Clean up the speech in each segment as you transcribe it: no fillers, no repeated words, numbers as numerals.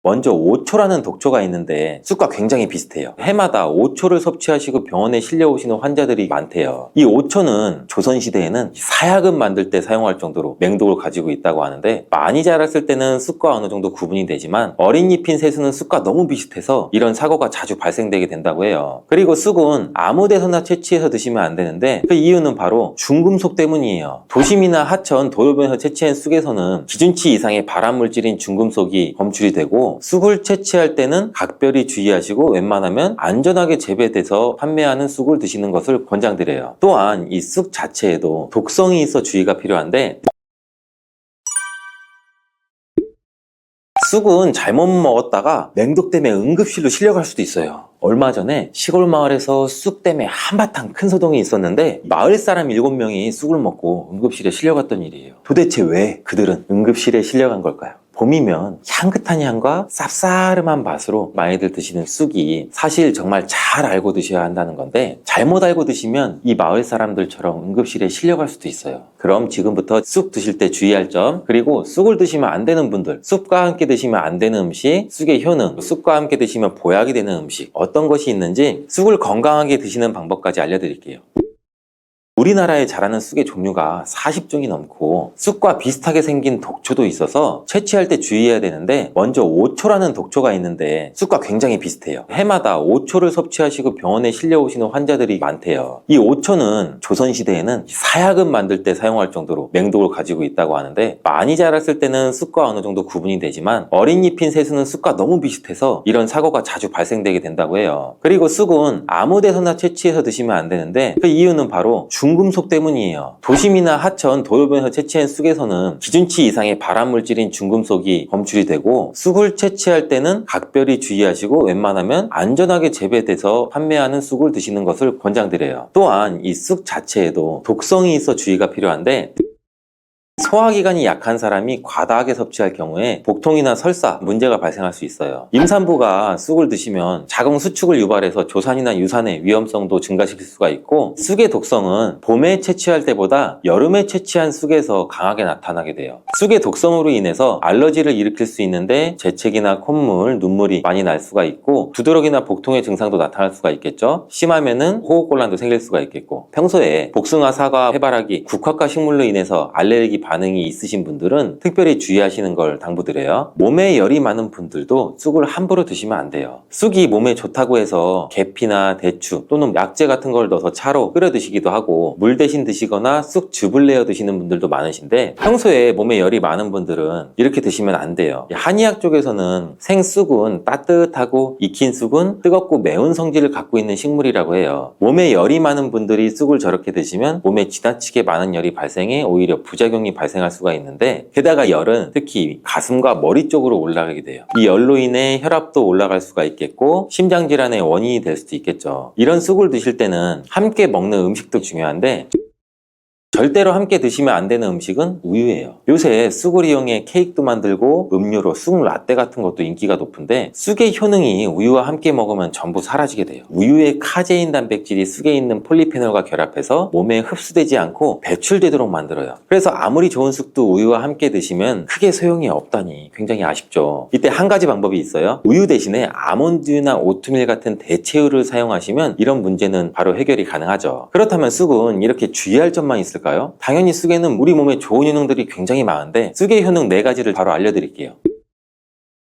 먼저 오초라는 독초가 있는데 쑥과 굉장히 비슷해요. 해마다 오초를 섭취하시고 병원에 실려오시는 환자들이 많대요. 이 오초는 조선시대에는 사약을 만들 때 사용할 정도로 맹독을 가지고 있다고 하는데, 많이 자랐을 때는 쑥과 어느 정도 구분이 되지만 어린 잎인 새순은 쑥과 너무 비슷해서 이런 사고가 자주 발생되게 된다고 해요. 그리고 쑥은 아무 데서나 채취해서 드시면 안 되는데 그 이유는 바로 중금속 때문이에요. 도심이나 하천, 도로변에서 채취한 쑥에서는 기준치 이상의 발암물질인 중금속이 검출이 되고, 쑥을 채취할 때는 각별히 주의하시고 웬만하면 안전하게 재배돼서 판매하는 쑥을 드시는 것을 권장드려요. 또한 이 쑥 자체에도 독성이 있어 주의가 필요한데, 쑥은 잘못 먹었다가 맹독 때문에 응급실로 실려갈 수도 있어요. 얼마 전에 시골 마을에서 쑥 때문에 한바탕 큰 소동이 있었는데 마을 사람 7명이 쑥을 먹고 응급실에 실려갔던 일이에요. 도대체 왜 그들은 응급실에 실려간 걸까요? 봄이면 향긋한 향과 쌉싸름한 맛으로 많이들 드시는 쑥이 사실 정말 잘 알고 드셔야 한다는 건데, 잘못 알고 드시면 이 마을 사람들처럼 응급실에 실려갈 수도 있어요. 그럼 지금부터 쑥 드실 때 주의할 점, 그리고 쑥을 드시면 안 되는 분들, 쑥과 함께 드시면 안 되는 음식, 쑥의 효능, 쑥과 함께 드시면 보약이 되는 음식, 어떤 것이 있는지 쑥을 건강하게 드시는 방법까지 알려드릴게요. 우리나라에 자라는 쑥의 종류가 40종이 넘고 쑥과 비슷하게 생긴 독초도 있어서 채취할 때 주의해야 되는데, 먼저 오초라는 독초가 있는데 쑥과 굉장히 비슷해요. 해마다 오초를 섭취하시고 병원에 실려오시는 환자들이 많대요. 이 오초는 조선시대에는 사약을 만들 때 사용할 정도로 맹독을 가지고 있다고 하는데, 많이 자랐을 때는 쑥과 어느 정도 구분이 되지만 어린 잎인 새순은 쑥과 너무 비슷해서 이런 사고가 자주 발생되게 된다고 해요. 그리고 쑥은 아무 데서나 채취해서 드시면 안 되는데 그 이유는 바로 중금속 때문이에요. 도심이나 하천, 도로변에서 채취한 쑥에서는 기준치 이상의 발암물질인 중금속이 검출이 되고, 쑥을 채취할 때는 각별히 주의하시고 웬만하면 안전하게 재배돼서 판매하는 쑥을 드시는 것을 권장드려요. 또한 이 쑥 자체에도 독성이 있어 주의가 필요한데, 소화기관이 약한 사람이 과다하게 섭취할 경우에 복통이나 설사, 문제가 발생할 수 있어요. 임산부가 쑥을 드시면 자궁 수축을 유발해서 조산이나 유산의 위험성도 증가시킬 수가 있고, 쑥의 독성은 봄에 채취할 때보다 여름에 채취한 쑥에서 강하게 나타나게 돼요. 쑥의 독성으로 인해서 알러지를 일으킬 수 있는데 재채기나 콧물, 눈물이 많이 날 수가 있고, 두드러기나 복통의 증상도 나타날 수가 있겠죠. 심하면은 호흡곤란도 생길 수가 있겠고, 평소에 복숭아, 사과, 해바라기, 국화과 식물로 인해서 알레르기 반응이 있으신 분들은 특별히 주의하시는 걸 당부드려요. 몸에 열이 많은 분들도 쑥을 함부로 드시면 안 돼요. 쑥이 몸에 좋다고 해서 계피나 대추 또는 약재 같은 걸 넣어서 차로 끓여 드시기도 하고, 물 대신 드시거나 쑥즙을 내어 드시는 분들도 많으신데, 평소에 몸에 열이 많은 분들은 이렇게 드시면 안 돼요. 한의학 쪽에서는 생쑥은 따뜻하고 익힌 쑥은 뜨겁고 매운 성질을 갖고 있는 식물이라고 해요. 몸에 열이 많은 분들이 쑥을 저렇게 드시면 몸에 지나치게 많은 열이 발생해 오히려 부작용이 발생할 수가 있는데, 게다가 열은 특히 가슴과 머리 쪽으로 올라가게 돼요. 이 열로 인해 혈압도 올라갈 수가 있겠고 심장질환의 원인이 될 수도 있겠죠. 이런 쑥을 드실 때는 함께 먹는 음식도 중요한데, 절대로 함께 드시면 안 되는 음식은 우유예요. 요새 쑥을 이용해 케이크도 만들고 음료로 쑥 라떼 같은 것도 인기가 높은데, 쑥의 효능이 우유와 함께 먹으면 전부 사라지게 돼요. 우유의 카제인 단백질이 쑥에 있는 폴리페놀과 결합해서 몸에 흡수되지 않고 배출되도록 만들어요. 그래서 아무리 좋은 쑥도 우유와 함께 드시면 크게 소용이 없다니 굉장히 아쉽죠. 이때 한 가지 방법이 있어요. 우유 대신에 아몬드유나 오트밀 같은 대체우를 사용하시면 이런 문제는 바로 해결이 가능하죠. 그렇다면 쑥은 이렇게 주의할 점만 있을까요? 당연히 쑥에는 우리 몸에 좋은 효능들이 굉장히 많은데, 쑥의 효능 4가지를 바로 알려드릴게요.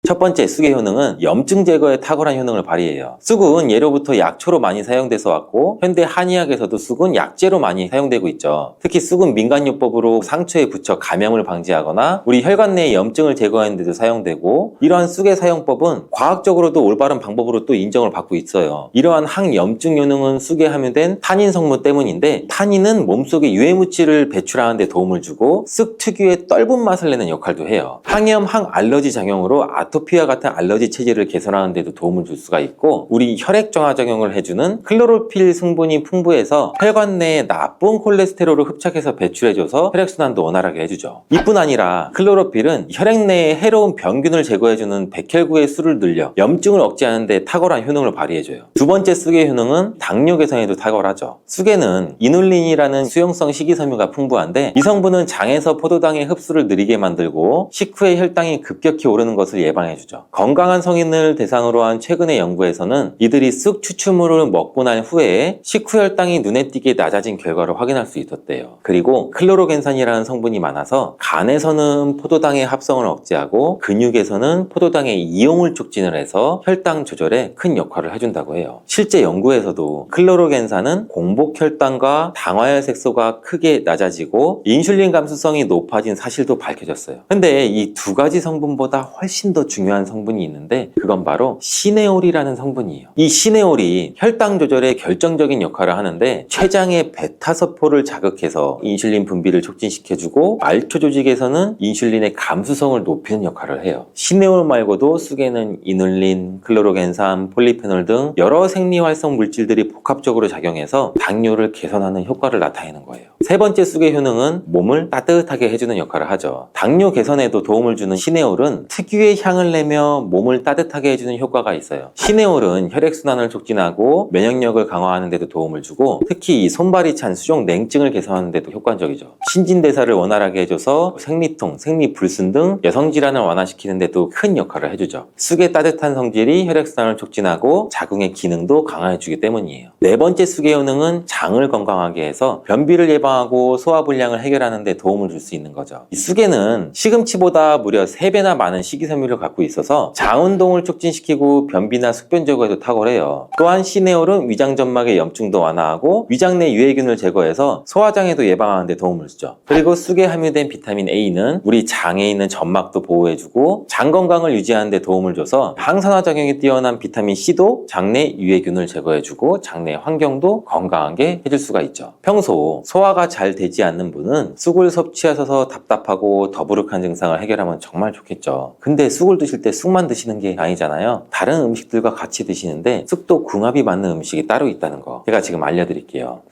첫 번째, 쑥의 효능은 염증 제거에 탁월한 효능을 발휘해요. 쑥은 예로부터 약초로 많이 사용돼서 왔고, 현대 한의학에서도 쑥은 약재로 많이 사용되고 있죠. 특히 쑥은 민간요법으로 상처에 붙여 감염을 방지하거나 우리 혈관 내의 염증을 제거하는 데도 사용되고, 이러한 쑥의 사용법은 과학적으로도 올바른 방법으로 또 인정을 받고 있어요. 이러한 항염증 효능은 쑥에 함유된 타닌 성분 때문인데, 타닌은 몸속에 유해물질을 배출하는 데 도움을 주고 쑥 특유의 떫은 맛을 내는 역할도 해요. 항염, 항알러지 작용으로 아토피와 같은 알러지 체질을 개선하는 데도 도움을 줄 수가 있고, 우리 혈액 정화 작용을 해주는 클로로필 성분이 풍부해서 혈관 내에 나쁜 콜레스테롤을 흡착해서 배출해줘서 혈액순환도 원활하게 해주죠. 이뿐 아니라 클로로필은 혈액 내에 해로운 병균을 제거해주는 백혈구의 수를 늘려 염증을 억제하는 데 탁월한 효능을 발휘해줘요. 두 번째 쑥의 효능은 당뇨 개선에도 탁월하죠. 쑥에는 이눌린이라는 수용성 식이섬유가 풍부한데, 이 성분은 장에서 포도당의 흡수를 느리게 만들고 식후에 혈당이 급격히 오르는 것을 예방합니다. 예방해주죠. 건강한 성인을 대상으로 한 최근의 연구에서는 이들이 쑥 추출물을 먹고 난 후에 식후 혈당이 눈에 띄게 낮아진 결과를 확인할 수 있었대요. 그리고 클로로겐산이라는 성분이 많아서 간에서는 포도당의 합성을 억제하고 근육에서는 포도당의 이용을 촉진을 해서 혈당 조절에 큰 역할을 해준다고 해요. 실제 연구에서도 클로로겐산은 공복 혈당과 당화혈 색소가 크게 낮아지고 인슐린 감수성이 높아진 사실도 밝혀졌어요. 근데 이 두 가지 성분보다 훨씬 더 중요한 성분이 있는데 그건 바로 시네올이라는 성분이에요. 이 시네올이 혈당 조절에 결정적인 역할을 하는데 췌장의 베타서포를 자극해서 인슐린 분비를 촉진시켜주고 말초 조직에서는 인슐린의 감수성을 높이는 역할을 해요. 시네올 말고도 쑥에는 이눌린, 클로로겐산, 폴리페놀 등 여러 생리활성 물질들이 복합적으로 작용해서 당뇨를 개선하는 효과를 나타내는 거예요. 세 번째 쑥의 효능은 몸을 따뜻하게 해주는 역할을 하죠. 당뇨 개선에도 도움을 주는 시네올은 특유의 향을 내며 몸을 따뜻하게 해주는 효과가 있어요. 시네올은 혈액순환을 촉진하고 면역력을 강화하는 데도 도움을 주고 특히 이 손발이 찬 수족 냉증을 개선하는 데도 효과적이죠. 신진대사를 원활하게 해줘서 생리통, 생리불순 등 여성질환을 완화시키는 데도 큰 역할을 해주죠. 쑥의 따뜻한 성질이 혈액순환을 촉진하고 자궁의 기능도 강화해주기 때문이에요. 네 번째 쑥의 효능은 장을 건강하게 해서 변비를 예방하고 소화불량을 해결하는 데 도움을 줄 수 있는 거죠. 이 쑥에는 시금치보다 무려 3배나 많은 식이섬유를 갖고 있어서 장운동을 촉진시키고 변비나 숙변 제거에도 탁월해요. 또한 시네올은 위장점막의 염증도 완화하고 위장 내 유해균을 제거해서 소화장애도 예방하는 데 도움을 주죠. 그리고 쑥에 함유된 비타민 A는 우리 장에 있는 점막도 보호해주고 장 건강을 유지하는 데 도움을 줘서 항산화 작용이 뛰어난 비타민 C도 장내 유해균을 제거해주고 장내 환경도 건강하게 해줄 수가 있죠. 평소 소화가 잘 되지 않는 분은 쑥을 섭취하셔서 답답하고 더부룩한 증상을 해결하면 정말 좋겠죠. 근데 쑥을 드실 때 쑥만 드시는 게 아니잖아요. 다른 음식들과 같이 드시는데 쑥도 궁합이 맞는 음식이 따로 있다는 거 제가 지금 알려드릴게요.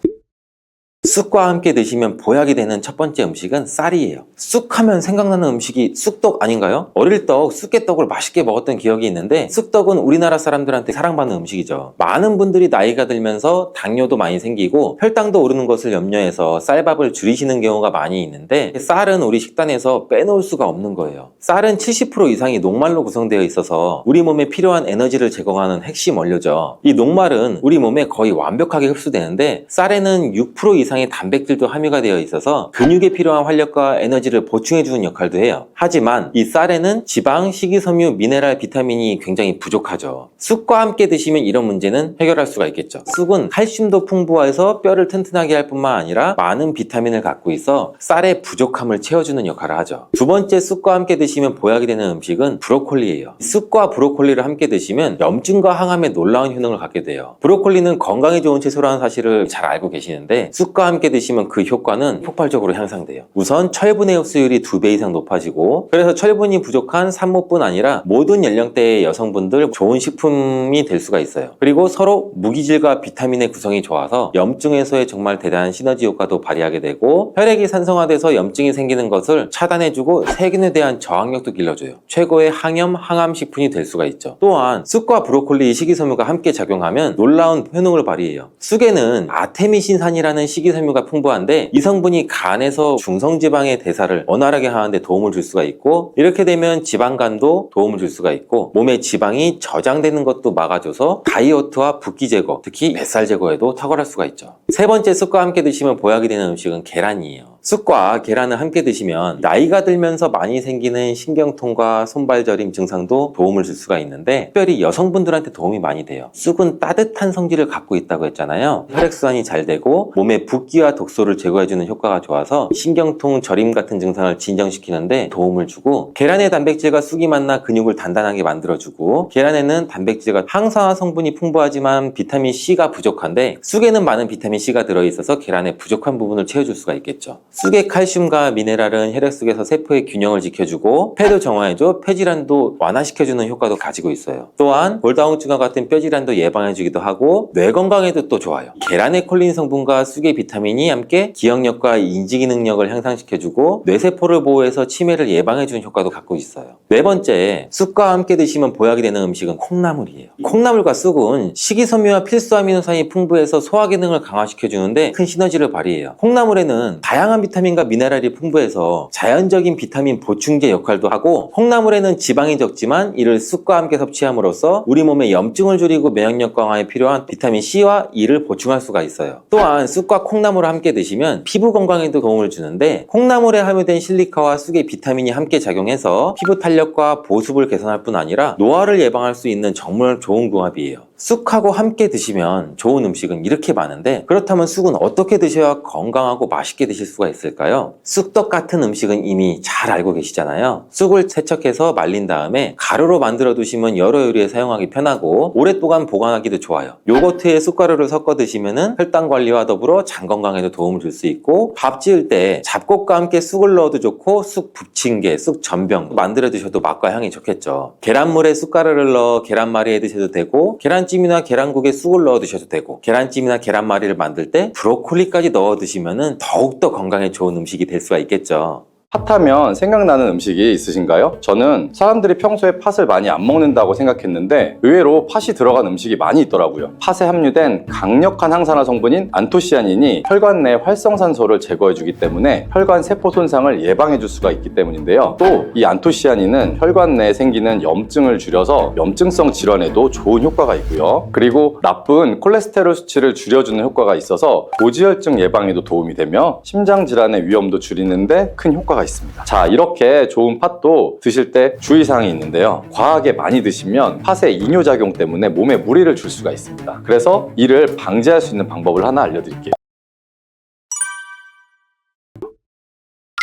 쑥과 함께 드시면 보약이 되는 첫 번째 음식은 쌀이에요. 쑥하면 생각나는 음식이 쑥떡 아닌가요? 어릴 적 쑥개떡을 맛있게 먹었던 기억이 있는데 쑥떡은 우리나라 사람들한테 사랑받는 음식이죠. 많은 분들이 나이가 들면서 당뇨도 많이 생기고 혈당도 오르는 것을 염려해서 쌀밥을 줄이시는 경우가 많이 있는데 쌀은 우리 식단에서 빼놓을 수가 없는 거예요. 쌀은 70% 이상이 녹말로 구성되어 있어서 우리 몸에 필요한 에너지를 제공하는 핵심 원료죠. 이 녹말은 우리 몸에 거의 완벽하게 흡수되는데 쌀에는 6% 이상의 단백질도 함유가 되어 있어서 근육에 필요한 활력과 에너지를 보충해주는 역할도 해요. 하지만 이 쌀에는 지방, 식이섬유, 미네랄, 비타민이 굉장히 부족하죠. 쑥과 함께 드시면 이런 문제는 해결할 수가 있겠죠. 쑥은 칼슘도 풍부해서 뼈를 튼튼하게 할 뿐만 아니라 많은 비타민을 갖고 있어 쌀의 부족함을 채워주는 역할을 하죠. 두 번째 쑥과 함께 드시면 보약이 되는 음식은 브로콜리예요. 쑥과 브로콜리를 함께 드시면 염증과 항암에 놀라운 효능을 갖게 돼요. 브로콜리는 건강에 좋은 채소라는 사실을 잘 알고 계시는데 쑥과 함께 드시면 그 효과는 폭발적으로 향상돼요. 우선 철분의 흡수율이 2배 이상 높아지고 그래서 철분이 부족한 산모뿐 아니라 모든 연령대의 여성분들 좋은 식품이 될 수가 있어요. 그리고 서로 무기질과 비타민의 구성이 좋아서 염증 해소에 정말 대단한 시너지 효과도 발휘하게 되고 혈액이 산성화돼서 염증이 생기는 것을 차단해주고 세균에 대한 저항력도 길러줘요. 최고의 항염, 항암 식품이 될 수가 있죠. 또한 쑥과 브로콜리, 식이섬유가 함께 작용하면 놀라운 효능을 발휘해요. 쑥에는 아테미신산이라는 식이섬유가 풍부한데 이 성분이 간에서 중성지방의 대사를 원활하게 하는데 도움을 줄 수가 있고 이렇게 되면 지방간도 도움을 줄 수가 있고 몸에 지방이 저장되는 것도 막아줘서 다이어트와 붓기 제거, 특히 뱃살 제거에도 탁월할 수가 있죠. 세 번째 쑥과 함께 드시면 보약이 되는 음식은 계란이에요. 쑥과 계란을 함께 드시면 나이가 들면서 많이 생기는 신경통과 손발저림 증상도 도움을 줄 수가 있는데 특별히 여성분들한테 도움이 많이 돼요. 쑥은 따뜻한 성질을 갖고 있다고 했잖아요. 혈액순환이 잘 되고 몸의 붓기와 독소를 제거해주는 효과가 좋아서 신경통, 저림 같은 증상을 진정시키는데 도움을 주고 계란의 단백질과 쑥이 만나 근육을 단단하게 만들어주고 계란에는 단백질과 항산화 성분이 풍부하지만 비타민 C가 부족한데 쑥에는 많은 비타민 C가 들어있어서 계란의 부족한 부분을 채워줄 수가 있겠죠. 쑥의 칼슘과 미네랄은 혈액 속에서 세포의 균형을 지켜주고 폐도 정화해줘 폐질환도 완화시켜주는 효과도 가지고 있어요. 또한 골다공증과 같은 뼈질환도 예방해주기도 하고 뇌 건강에도 또 좋아요. 계란의 콜린 성분과 쑥의 비타민이 함께 기억력과 인지 기능력을 향상시켜주고 뇌세포를 보호해서 치매를 예방해주는 효과도 갖고 있어요. 네 번째, 쑥과 함께 드시면 보약이 되는 음식은 콩나물이에요. 콩나물과 쑥은 식이섬유와 필수 아미노산이 풍부해서 소화 기능을 강화시켜주는데 큰 시너지를 발휘해요. 콩나물에는 다양한 비타민과 미네랄이 풍부해서 자연적인 비타민 보충제 역할도 하고, 콩나물에는 지방이 적지만 이를 쑥과 함께 섭취함으로써 우리 몸의 염증을 줄이고 면역력 강화에 필요한 비타민 C와 E를 보충할 수가 있어요. 또한 쑥과 콩나물을 함께 드시면 피부 건강에도 도움을 주는데, 콩나물에 함유된 실리카와 쑥의 비타민이 함께 작용해서 피부 탄력과 보습을 개선할 뿐 아니라 노화를 예방할 수 있는 정말 좋은 궁합이에요. 쑥하고 함께 드시면 좋은 음식은 이렇게 많은데, 그렇다면 쑥은 어떻게 드셔야 건강하고 맛있게 드실 수가 있을까요? 쑥떡 같은 음식은 이미 잘 알고 계시잖아요. 쑥을 세척해서 말린 다음에 가루로 만들어 두시면 여러 요리에 사용하기 편하고 오랫동안 보관하기도 좋아요. 요거트에 쑥가루를 섞어 드시면 혈당 관리와 더불어 장 건강에도 도움을 줄 수 있고, 밥 지을 때 잡곡과 함께 쑥을 넣어도 좋고, 쑥 부침개, 쑥 전병 만들어 드셔도 맛과 향이 좋겠죠. 계란물에 쑥가루를 넣어 계란말이 해 드셔도 되고, 계란찜이나 계란국에 쑥을 넣어 드셔도 되고, 계란찜이나 계란말이를 만들 때 브로콜리까지 넣어 드시면 더욱더 건강에 좋은 음식이 될 수가 있겠죠. 팥하면 생각나는 음식이 있으신가요? 저는 사람들이 평소에 팥을 많이 안 먹는다고 생각했는데 의외로 팥이 들어간 음식이 많이 있더라고요. 팥에 함유된 강력한 항산화 성분인 안토시아닌이 혈관 내 활성산소를 제거해주기 때문에 혈관 세포 손상을 예방해줄 수가 있기 때문인데요. 또 이 안토시아닌은 혈관 내에 생기는 염증을 줄여서 염증성 질환에도 좋은 효과가 있고요. 그리고 나쁜 콜레스테롤 수치를 줄여주는 효과가 있어서 고지혈증 예방에도 도움이 되며 심장질환의 위험도 줄이는데 큰 효과가 있습니다. 자, 이렇게 좋은 팥도 드실 때 주의사항이 있는데요. 과하게 많이 드시면 팥의 이뇨작용 때문에 몸에 무리를 줄 수가 있습니다. 그래서 이를 방지할 수 있는 방법을 하나 알려드릴게요.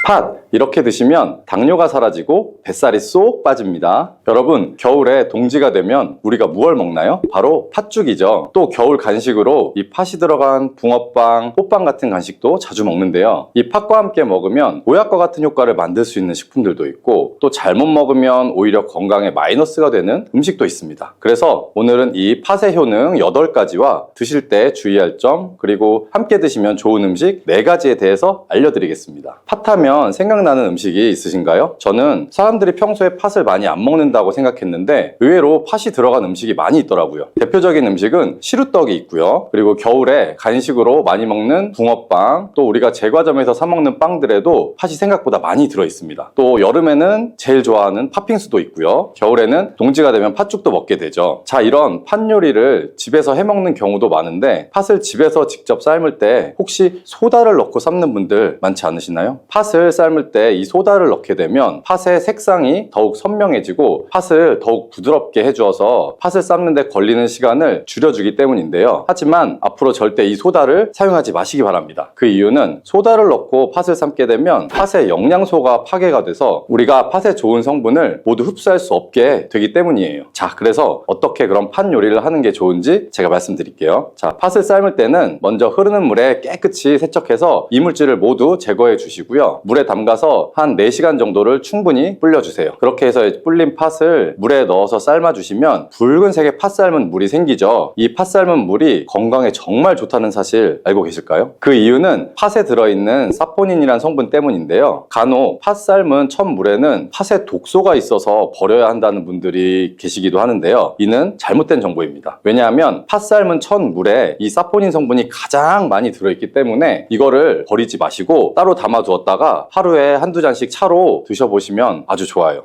팥 이렇게 드시면 당뇨가 사라지고 뱃살이 쏙 빠집니다. 여러분, 겨울에 동지가 되면 우리가 무얼 먹나요? 바로 팥죽이죠. 또 겨울 간식으로 이 팥이 들어간 붕어빵, 호빵 같은 간식도 자주 먹는데요. 이 팥과 함께 먹으면 보약과 같은 효과를 만들 수 있는 식품들도 있고, 또 잘못 먹으면 오히려 건강에 마이너스가 되는 음식도 있습니다. 그래서 오늘은 이 팥의 효능 8가지와 드실 때 주의할 점, 그리고 함께 드시면 좋은 음식 4가지에 대해서 알려드리겠습니다. 팥하면 생각나는 음식이 있으신가요? 저는 사람들이 평소에 팥을 많이 안 먹는다고 생각했는데 의외로 팥이 들어간 음식이 많이 있더라고요. 대표적인 음식은 시루떡이 있고요. 그리고 겨울에 간식으로 많이 먹는 붕어빵, 또 우리가 제과점에서 사 먹는 빵들에도 팥이 생각보다 많이 들어있습니다. 또 여름에는 제일 좋아하는 팥빙수도 있고요. 겨울에는 동지가 되면 팥죽도 먹게 되죠. 자, 이런 팥 요리를 집에서 해 먹는 경우도 많은데, 팥을 집에서 직접 삶을 때 혹시 소다를 넣고 삶는 분들 많지 않으시나요? 팥을 삶을 때 이 소다를 넣게 되면 팥의 색상이 더욱 선명해지고 팥을 더욱 부드럽게 해주어서 팥을 삶는 데 걸리는 시간을 줄여주기 때문인데요. 하지만 앞으로 절대 이 소다를 사용하지 마시기 바랍니다. 그 이유는 소다를 넣고 팥을 삶게 되면 팥의 영양소가 파괴가 돼서 우리가 팥의 좋은 성분을 모두 흡수할 수 없게 되기 때문이에요. 자, 그래서 어떻게 그런 팥 요리를 하는 게 좋은지 제가 말씀드릴게요. 자, 팥을 삶을 때는 먼저 흐르는 물에 깨끗이 세척해서 이물질을 모두 제거해 주시고요. 물에 담가서 한 4시간 정도를 충분히 불려주세요. 그렇게 해서 불린 팥을 물에 넣어서 삶아주시면 붉은색의 팥 삶은 물이 생기죠. 이 팥 삶은 물이 건강에 정말 좋다는 사실 알고 계실까요? 그 이유는 팥에 들어있는 사포닌이라는 성분 때문인데요. 간혹 팥 삶은 첫 물에는 팥에 독소가 있어서 버려야 한다는 분들이 계시기도 하는데요. 이는 잘못된 정보입니다. 왜냐하면 팥 삶은 첫 물에 이 사포닌 성분이 가장 많이 들어있기 때문에 이거를 버리지 마시고 따로 담아두었다가 하루에 한두 잔씩 차로 드셔보시면 아주 좋아요.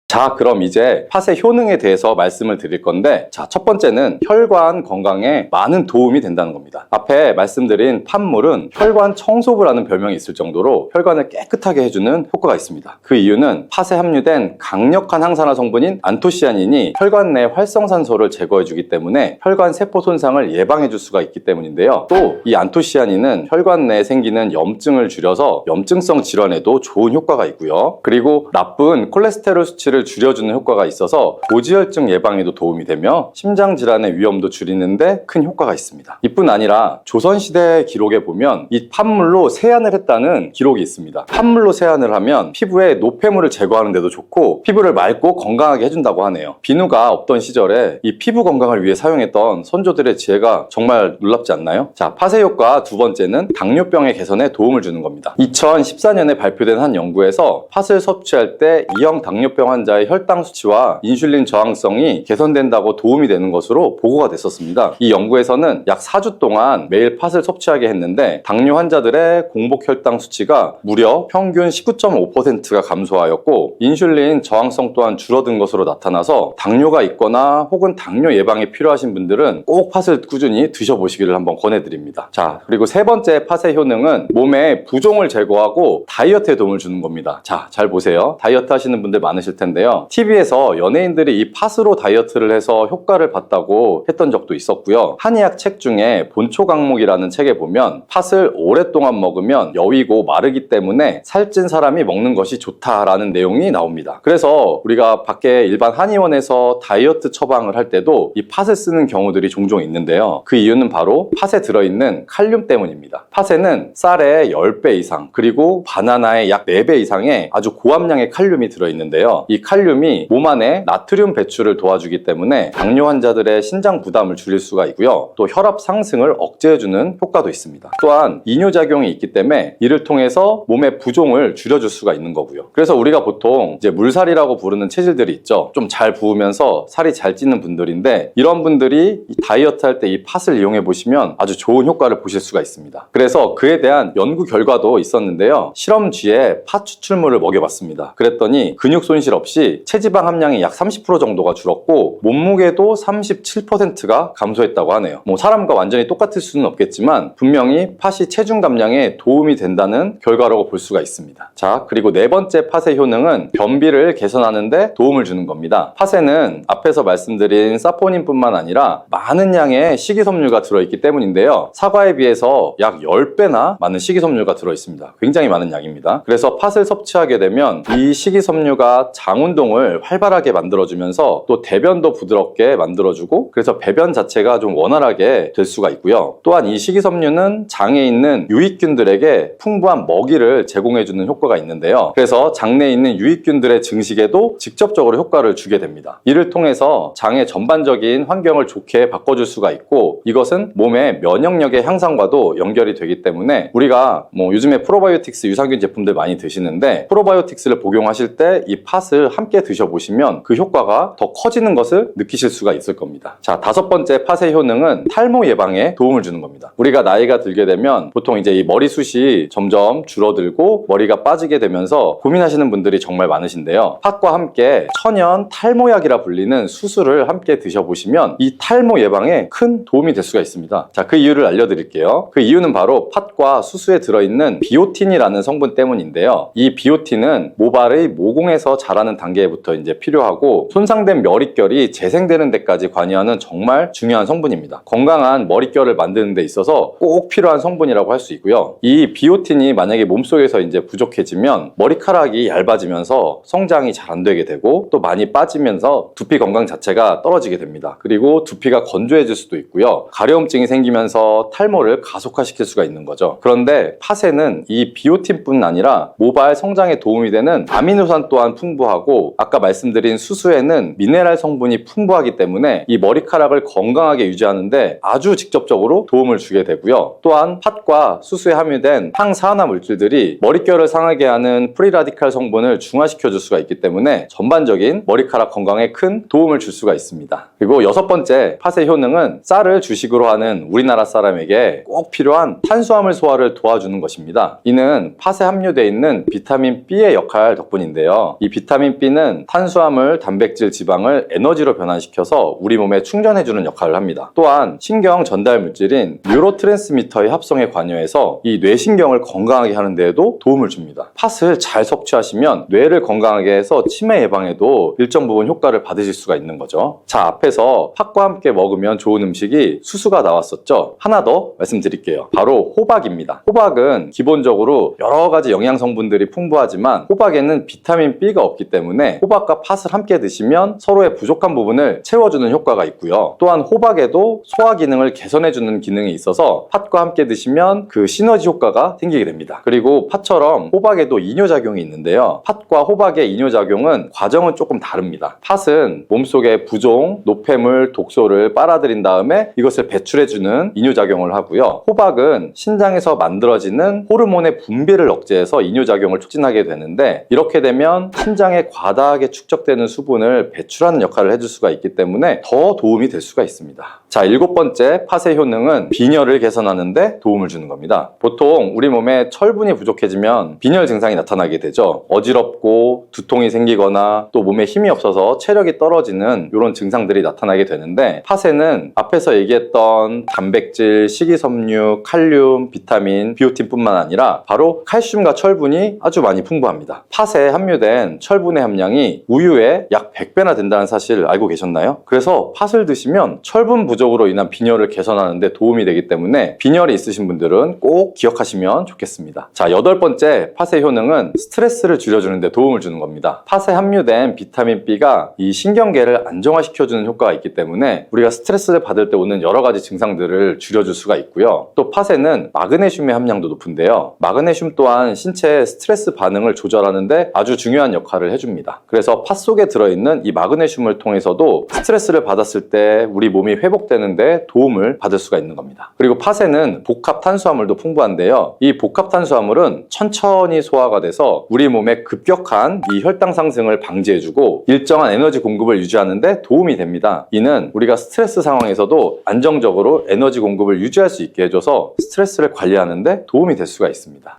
자, 그럼 이제 팥의 효능에 대해서 말씀을 드릴 건데, 자, 첫 번째는 혈관 건강에 많은 도움이 된다는 겁니다. 앞에 말씀드린 팥물은 혈관 청소부라는 별명이 있을 정도로 혈관을 깨끗하게 해주는 효과가 있습니다. 그 이유는 팥에 함유된 강력한 항산화 성분인 안토시아닌이 혈관 내 활성산소를 제거해주기 때문에 혈관 세포 손상을 예방해줄 수가 있기 때문인데요. 또 이 안토시아닌은 혈관 내에 생기는 염증을 줄여서 염증성 질환에도 좋은 효과가 있고요. 그리고 나쁜 콜레스테롤 수치를 줄여주는 효과가 있어서 고지혈증 예방에도 도움이 되며 심장질환의 위험도 줄이는데 큰 효과가 있습니다. 이뿐 아니라 조선시대 기록에 보면 이 팥물로 세안을 했다는 기록이 있습니다. 팥물로 세안을 하면 피부에 노폐물을 제거하는 데도 좋고 피부를 맑고 건강하게 해준다고 하네요. 비누가 없던 시절에 이 피부 건강을 위해 사용했던 선조들의 지혜가 정말 놀랍지 않나요? 자, 팥의 효과 두 번째는 당뇨병의 개선에 도움을 주는 겁니다. 2014년에 발표된 한 연구에서 팥을 섭취할 때 2형 당뇨병 환자 환자의 혈당 수치와 인슐린 저항성이 개선된다고 도움이 되는 것으로 보고가 됐었습니다. 이 연구에서는 약 4주 동안 매일 팥을 섭취하게 했는데 당뇨 환자들의 공복 혈당 수치가 무려 평균 19.5%가 감소하였고 인슐린 저항성 또한 줄어든 것으로 나타나서 당뇨가 있거나 혹은 당뇨 예방에 필요하신 분들은 꼭 팥을 꾸준히 드셔보시기를 한번 권해드립니다. 자, 그리고 세 번째 팥의 효능은 몸에 부종을 제거하고 다이어트에 도움을 주는 겁니다. 자, 잘 보세요. 다이어트 하시는 분들 많으실 텐데요. TV에서 연예인들이 이 팥으로 다이어트를 해서 효과를 봤다고 했던 적도 있었고요. 한의학 책 중에 본초강목이라는 책에 보면 팥을 오랫동안 먹으면 여위고 마르기 때문에 살찐 사람이 먹는 것이 좋다라는 내용이 나옵니다. 그래서 우리가 밖에 일반 한의원에서 다이어트 처방을 할 때도 이 팥을 쓰는 경우들이 종종 있는데요. 그 이유는 바로 팥에 들어있는 칼륨 때문입니다. 팥에는 쌀의 10배 이상 그리고 바나나의 약 4배 이상의 아주 고함량의 칼륨이 들어있는데요. 이 칼륨이 몸 안에 나트륨 배출을 도와주기 때문에 당뇨 환자들의 신장 부담을 줄일 수가 있고요. 또 혈압 상승을 억제해주는 효과도 있습니다. 또한 이뇨작용이 있기 때문에 이를 통해서 몸의 부종을 줄여줄 수가 있는 거고요. 그래서 우리가 보통 이제 물살이라고 부르는 체질들이 있죠. 좀 잘 부으면서 살이 잘 찌는 분들인데 이런 분들이 다이어트 할 때 이 팥을 이용해 보시면 아주 좋은 효과를 보실 수가 있습니다. 그래서 그에 대한 연구 결과도 있었는데요. 실험쥐에 팥 추출물을 먹여봤습니다. 그랬더니 근육 손실 없이 체지방 함량이 약 30% 정도가 줄었고 몸무게도 37%가 감소했다고 하네요. 뭐 사람과 완전히 똑같을 수는 없겠지만 분명히 팥이 체중 감량에 도움이 된다는 결과라고 볼 수가 있습니다. 자, 그리고 네 번째 팥의 효능은 변비를 개선하는 데 도움을 주는 겁니다. 팥에는 앞에서 말씀드린 사포닌뿐만 아니라 많은 양의 식이섬유가 들어있기 때문인데요. 사과에 비해서 약 10배나 많은 식이섬유가 들어있습니다. 굉장히 많은 양입니다. 그래서 팥을 섭취하게 되면 이 식이섬유가 장 운동을 활발하게 만들어주면서 또 대변도 부드럽게 만들어주고 그래서 배변 자체가 좀 원활하게 될 수가 있고요. 또한 이 식이섬유는 장에 있는 유익균들에게 풍부한 먹이를 제공해주는 효과가 있는데요. 그래서 장내에 있는 유익균들의 증식에도 직접적으로 효과를 주게 됩니다. 이를 통해서 장의 전반적인 환경을 좋게 바꿔줄 수가 있고 이것은 몸의 면역력의 향상과도 연결이 되기 때문에 우리가 뭐 요즘에 프로바이오틱스 유산균 제품들 많이 드시는데 프로바이오틱스를 복용하실 때 이 팥을 함께 드셔보시면 그 효과가 더 커지는 것을 느끼실 수가 있을 겁니다. 자, 다섯 번째 팥의 효능은 탈모 예방에 도움을 주는 겁니다. 우리가 나이가 들게 되면 보통 이제 이 머리숱이 점점 줄어들고 머리가 빠지게 되면서 고민하시는 분들이 정말 많으신데요. 팥과 함께 천연 탈모약이라 불리는 수수를 함께 드셔보시면 이 탈모 예방에 큰 도움이 될 수가 있습니다. 자, 그 이유를 알려드릴게요. 그 이유는 바로 팥과 수수에 들어있는 비오틴이라는 성분 때문인데요. 이 비오틴은 모발의 모공에서 자라는 단계부터 이제 필요하고 손상된 머릿결이 재생되는 데까지 관여하는 정말 중요한 성분입니다. 건강한 머릿결을 만드는 데 있어서 꼭 필요한 성분이라고 할 수 있고요. 이 비오틴이 만약에 몸속에서 이제 부족해지면 머리카락이 얇아지면서 성장이 잘 안 되게 되고 또 많이 빠지면서 두피 건강 자체가 떨어지게 됩니다. 그리고 두피가 건조해질 수도 있고요. 가려움증이 생기면서 탈모를 가속화시킬 수가 있는 거죠. 그런데 팥에는 이 비오틴뿐 아니라 모발 성장에 도움이 되는 아미노산 또한 풍부하고 아까 말씀드린 수수에는 미네랄 성분이 풍부하기 때문에 이 머리카락을 건강하게 유지하는데 아주 직접적으로 도움을 주게 되고요. 또한 팥과 수수에 함유된 항산화 물질들이 머릿결을 상하게 하는 프리라디칼 성분을 중화시켜 줄 수가 있기 때문에 전반적인 머리카락 건강에 큰 도움을 줄 수가 있습니다. 그리고 여섯 번째 팥의 효능은 쌀을 주식으로 하는 우리나라 사람에게 꼭 필요한 탄수화물 소화를 도와주는 것입니다. 이는 팥에 함유되어 있는 비타민 B의 역할 덕분인데요. 이 비타민 B는 탄수화물, 단백질, 지방을 에너지로 변환시켜서 우리 몸에 충전해주는 역할을 합니다. 또한 신경 전달 물질인 뉴로트랜스미터의 합성에 관여해서 이 뇌신경을 건강하게 하는 데에도 도움을 줍니다. 팥을 잘 섭취하시면 뇌를 건강하게 해서 치매 예방에도 일정 부분 효과를 받으실 수가 있는 거죠. 자, 앞에서 팥과 함께 먹으면 좋은 음식이 수수가 나왔었죠. 하나 더 말씀드릴게요. 바로 호박입니다. 호박은 기본적으로 여러 가지 영양 성분들이 풍부하지만 호박에는 비타민 B가 없기 때문에 호박과 팥을 함께 드시면 서로의 부족한 부분을 채워주는 효과가 있고요. 또한 호박에도 소화 기능을 개선해주는 기능이 있어서 팥과 함께 드시면 그 시너지 효과가 생기게 됩니다. 그리고 팥처럼 호박에도 이뇨작용이 있는데요. 팥과 호박의 이뇨작용은 과정은 조금 다릅니다. 팥은 몸속의 부종, 노폐물, 독소를 빨아들인 다음에 이것을 배출해주는 이뇨작용을 하고요. 호박은 신장에서 만들어지는 호르몬의 분비를 억제해서 이뇨작용을 촉진하게 되는데 이렇게 되면 신장의 과다하게 축적되는 수분을 배출하는 역할을 해줄 수가 있기 때문에 더 도움이 될 수가 있습니다. 자, 7번째 팥의 효능은 빈혈을 개선하는 데 도움을 주는 겁니다. 보통 우리 몸에 철분이 부족해지면 빈혈 증상이 나타나게 되죠. 어지럽고 두통이 생기거나 또 몸에 힘이 없어서 체력이 떨어지는 이런 증상들이 나타나게 되는데, 팥에는 앞에서 얘기했던 단백질, 식이섬유, 칼륨, 비타민, 비오틴뿐만 아니라 바로 칼슘과 철분이 아주 많이 풍부합니다. 팥에 함유된 철분의 함량이 우유의 약 100배나 된다는 사실 알고 계셨나요? 그래서 팥을 드시면 철분 부족으로 인한 빈혈을 개선하는 데 도움이 되기 때문에 빈혈이 있으신 분들은 꼭 기억하시면 좋겠습니다. 자, 8번째 팥의 효능은 스트레스를 줄여주는 데 도움을 주는 겁니다. 팥에 함유된 비타민 B가 이 신경계를 안정화시켜주는 효과가 있기 때문에 우리가 스트레스를 받을 때 오는 여러 가지 증상들을 줄여줄 수가 있고요. 또 팥에는 마그네슘의 함량도 높은데요. 마그네슘 또한 신체의 스트레스 반응을 조절하는데 아주 중요한 역할을 해줍니다. 그래서 팥 속에 들어있는 이 마그네슘을 통해서도 스트레스를 받았을 때 우리 몸이 회복되는데 도움을 받을 수가 있는 겁니다. 그리고 팥에는 복합 탄수화물도 풍부한데요. 이 복합 탄수화물은 천천히 소화가 돼서 우리 몸의 급격한 이 혈당 상승을 방지해주고 일정한 에너지 공급을 유지하는데 도움이 됩니다. 이는 우리가 스트레스 상황에서도 안정적으로 에너지 공급을 유지할 수 있게 해줘서 스트레스를 관리하는데 도움이 될 수가 있습니다.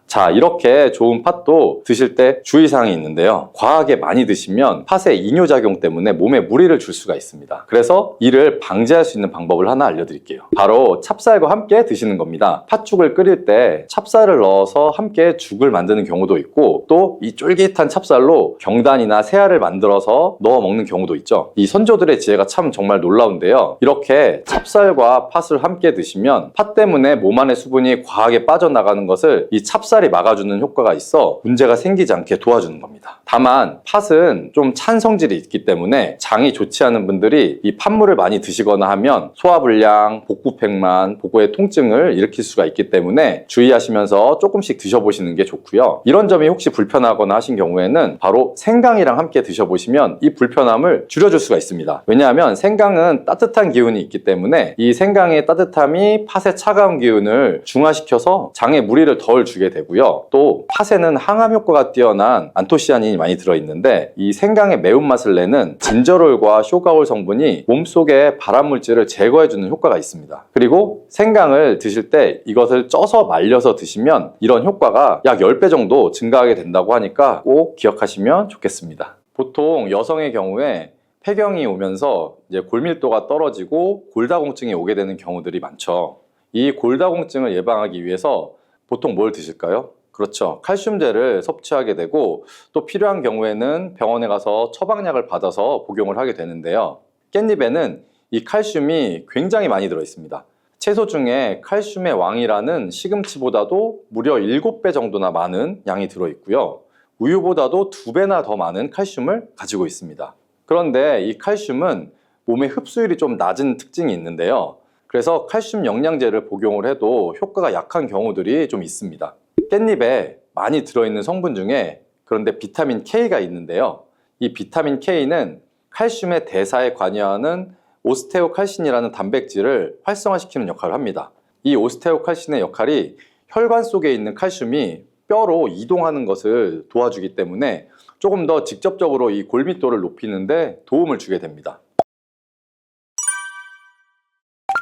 자, 이렇게 좋은 팥도 드실 때 주의사항이 있는데요. 과하게 많이 드시면 팥의 이뇨작용 때문에 몸에 무리를 줄 수가 있습니다. 그래서 이를 방지할 수 있는 방법을 하나 알려드릴게요. 바로 찹쌀과 함께 드시는 겁니다. 팥죽을 끓일 때 찹쌀을 넣어서 함께 죽을 만드는 경우도 있고, 또 이 쫄깃한 찹쌀로 경단이나 새알을 만들어서 넣어 먹는 경우도 있죠. 이 선조들의 지혜가 참 정말 놀라운데요. 이렇게 찹쌀과 팥을 함께 드시면 팥 때문에 몸 안의 수분이 과하게 빠져나가는 것을 이 찹쌀 이 막아주는 효과가 있어 문제가 생기지 않게 도와주는 겁니다. 다만 팥은 좀 찬 성질이 있기 때문에 장이 좋지 않은 분들이 이 팥물을 많이 드시거나 하면 소화불량, 복부팽만, 복부의 통증을 일으킬 수가 있기 때문에 주의하시면서 조금씩 드셔보시는 게 좋고요. 이런 점이 혹시 불편하거나 하신 경우에는 바로 생강이랑 함께 드셔보시면 이 불편함을 줄여줄 수가 있습니다. 왜냐하면 생강은 따뜻한 기운이 있기 때문에 이 생강의 따뜻함이 팥의 차가운 기운을 중화시켜서 장에 무리를 덜 주게 되고, 또 팥에는 항암 효과가 뛰어난 안토시아닌이 많이 들어있는데 이 생강의 매운맛을 내는 진저롤과 쇼가올 성분이 몸속의 발암물질을 제거해주는 효과가 있습니다. 그리고 생강을 드실 때 이것을 쪄서 말려서 드시면 이런 효과가 약 10배 정도 증가하게 된다고 하니까 꼭 기억하시면 좋겠습니다. 보통 여성의 경우에 폐경이 오면서 이제 골밀도가 떨어지고 골다공증이 오게 되는 경우들이 많죠. 이 골다공증을 예방하기 위해서 보통 뭘 드실까요? 그렇죠. 칼슘제를 섭취하게 되고, 또 필요한 경우에는 병원에 가서 처방약을 받아서 복용을 하게 되는데요. 깻잎에는 이 칼슘이 굉장히 많이 들어 있습니다. 채소 중에 칼슘의 왕이라는 시금치보다도 무려 7배 정도나 많은 양이 들어 있고요. 우유보다도 2배나 더 많은 칼슘을 가지고 있습니다. 그런데 이 칼슘은 몸의 흡수율이 좀 낮은 특징이 있는데요. 그래서 칼슘 영양제를 복용을 해도 효과가 약한 경우들이 좀 있습니다. 깻잎에 많이 들어있는 성분 중에 그런데 비타민 K가 있는데요. 이 비타민 K는 칼슘의 대사에 관여하는 오스테오칼신이라는 단백질을 활성화시키는 역할을 합니다. 이 오스테오칼신의 역할이 혈관 속에 있는 칼슘이 뼈로 이동하는 것을 도와주기 때문에 조금 더 직접적으로 이 골밀도를 높이는 데 도움을 주게 됩니다.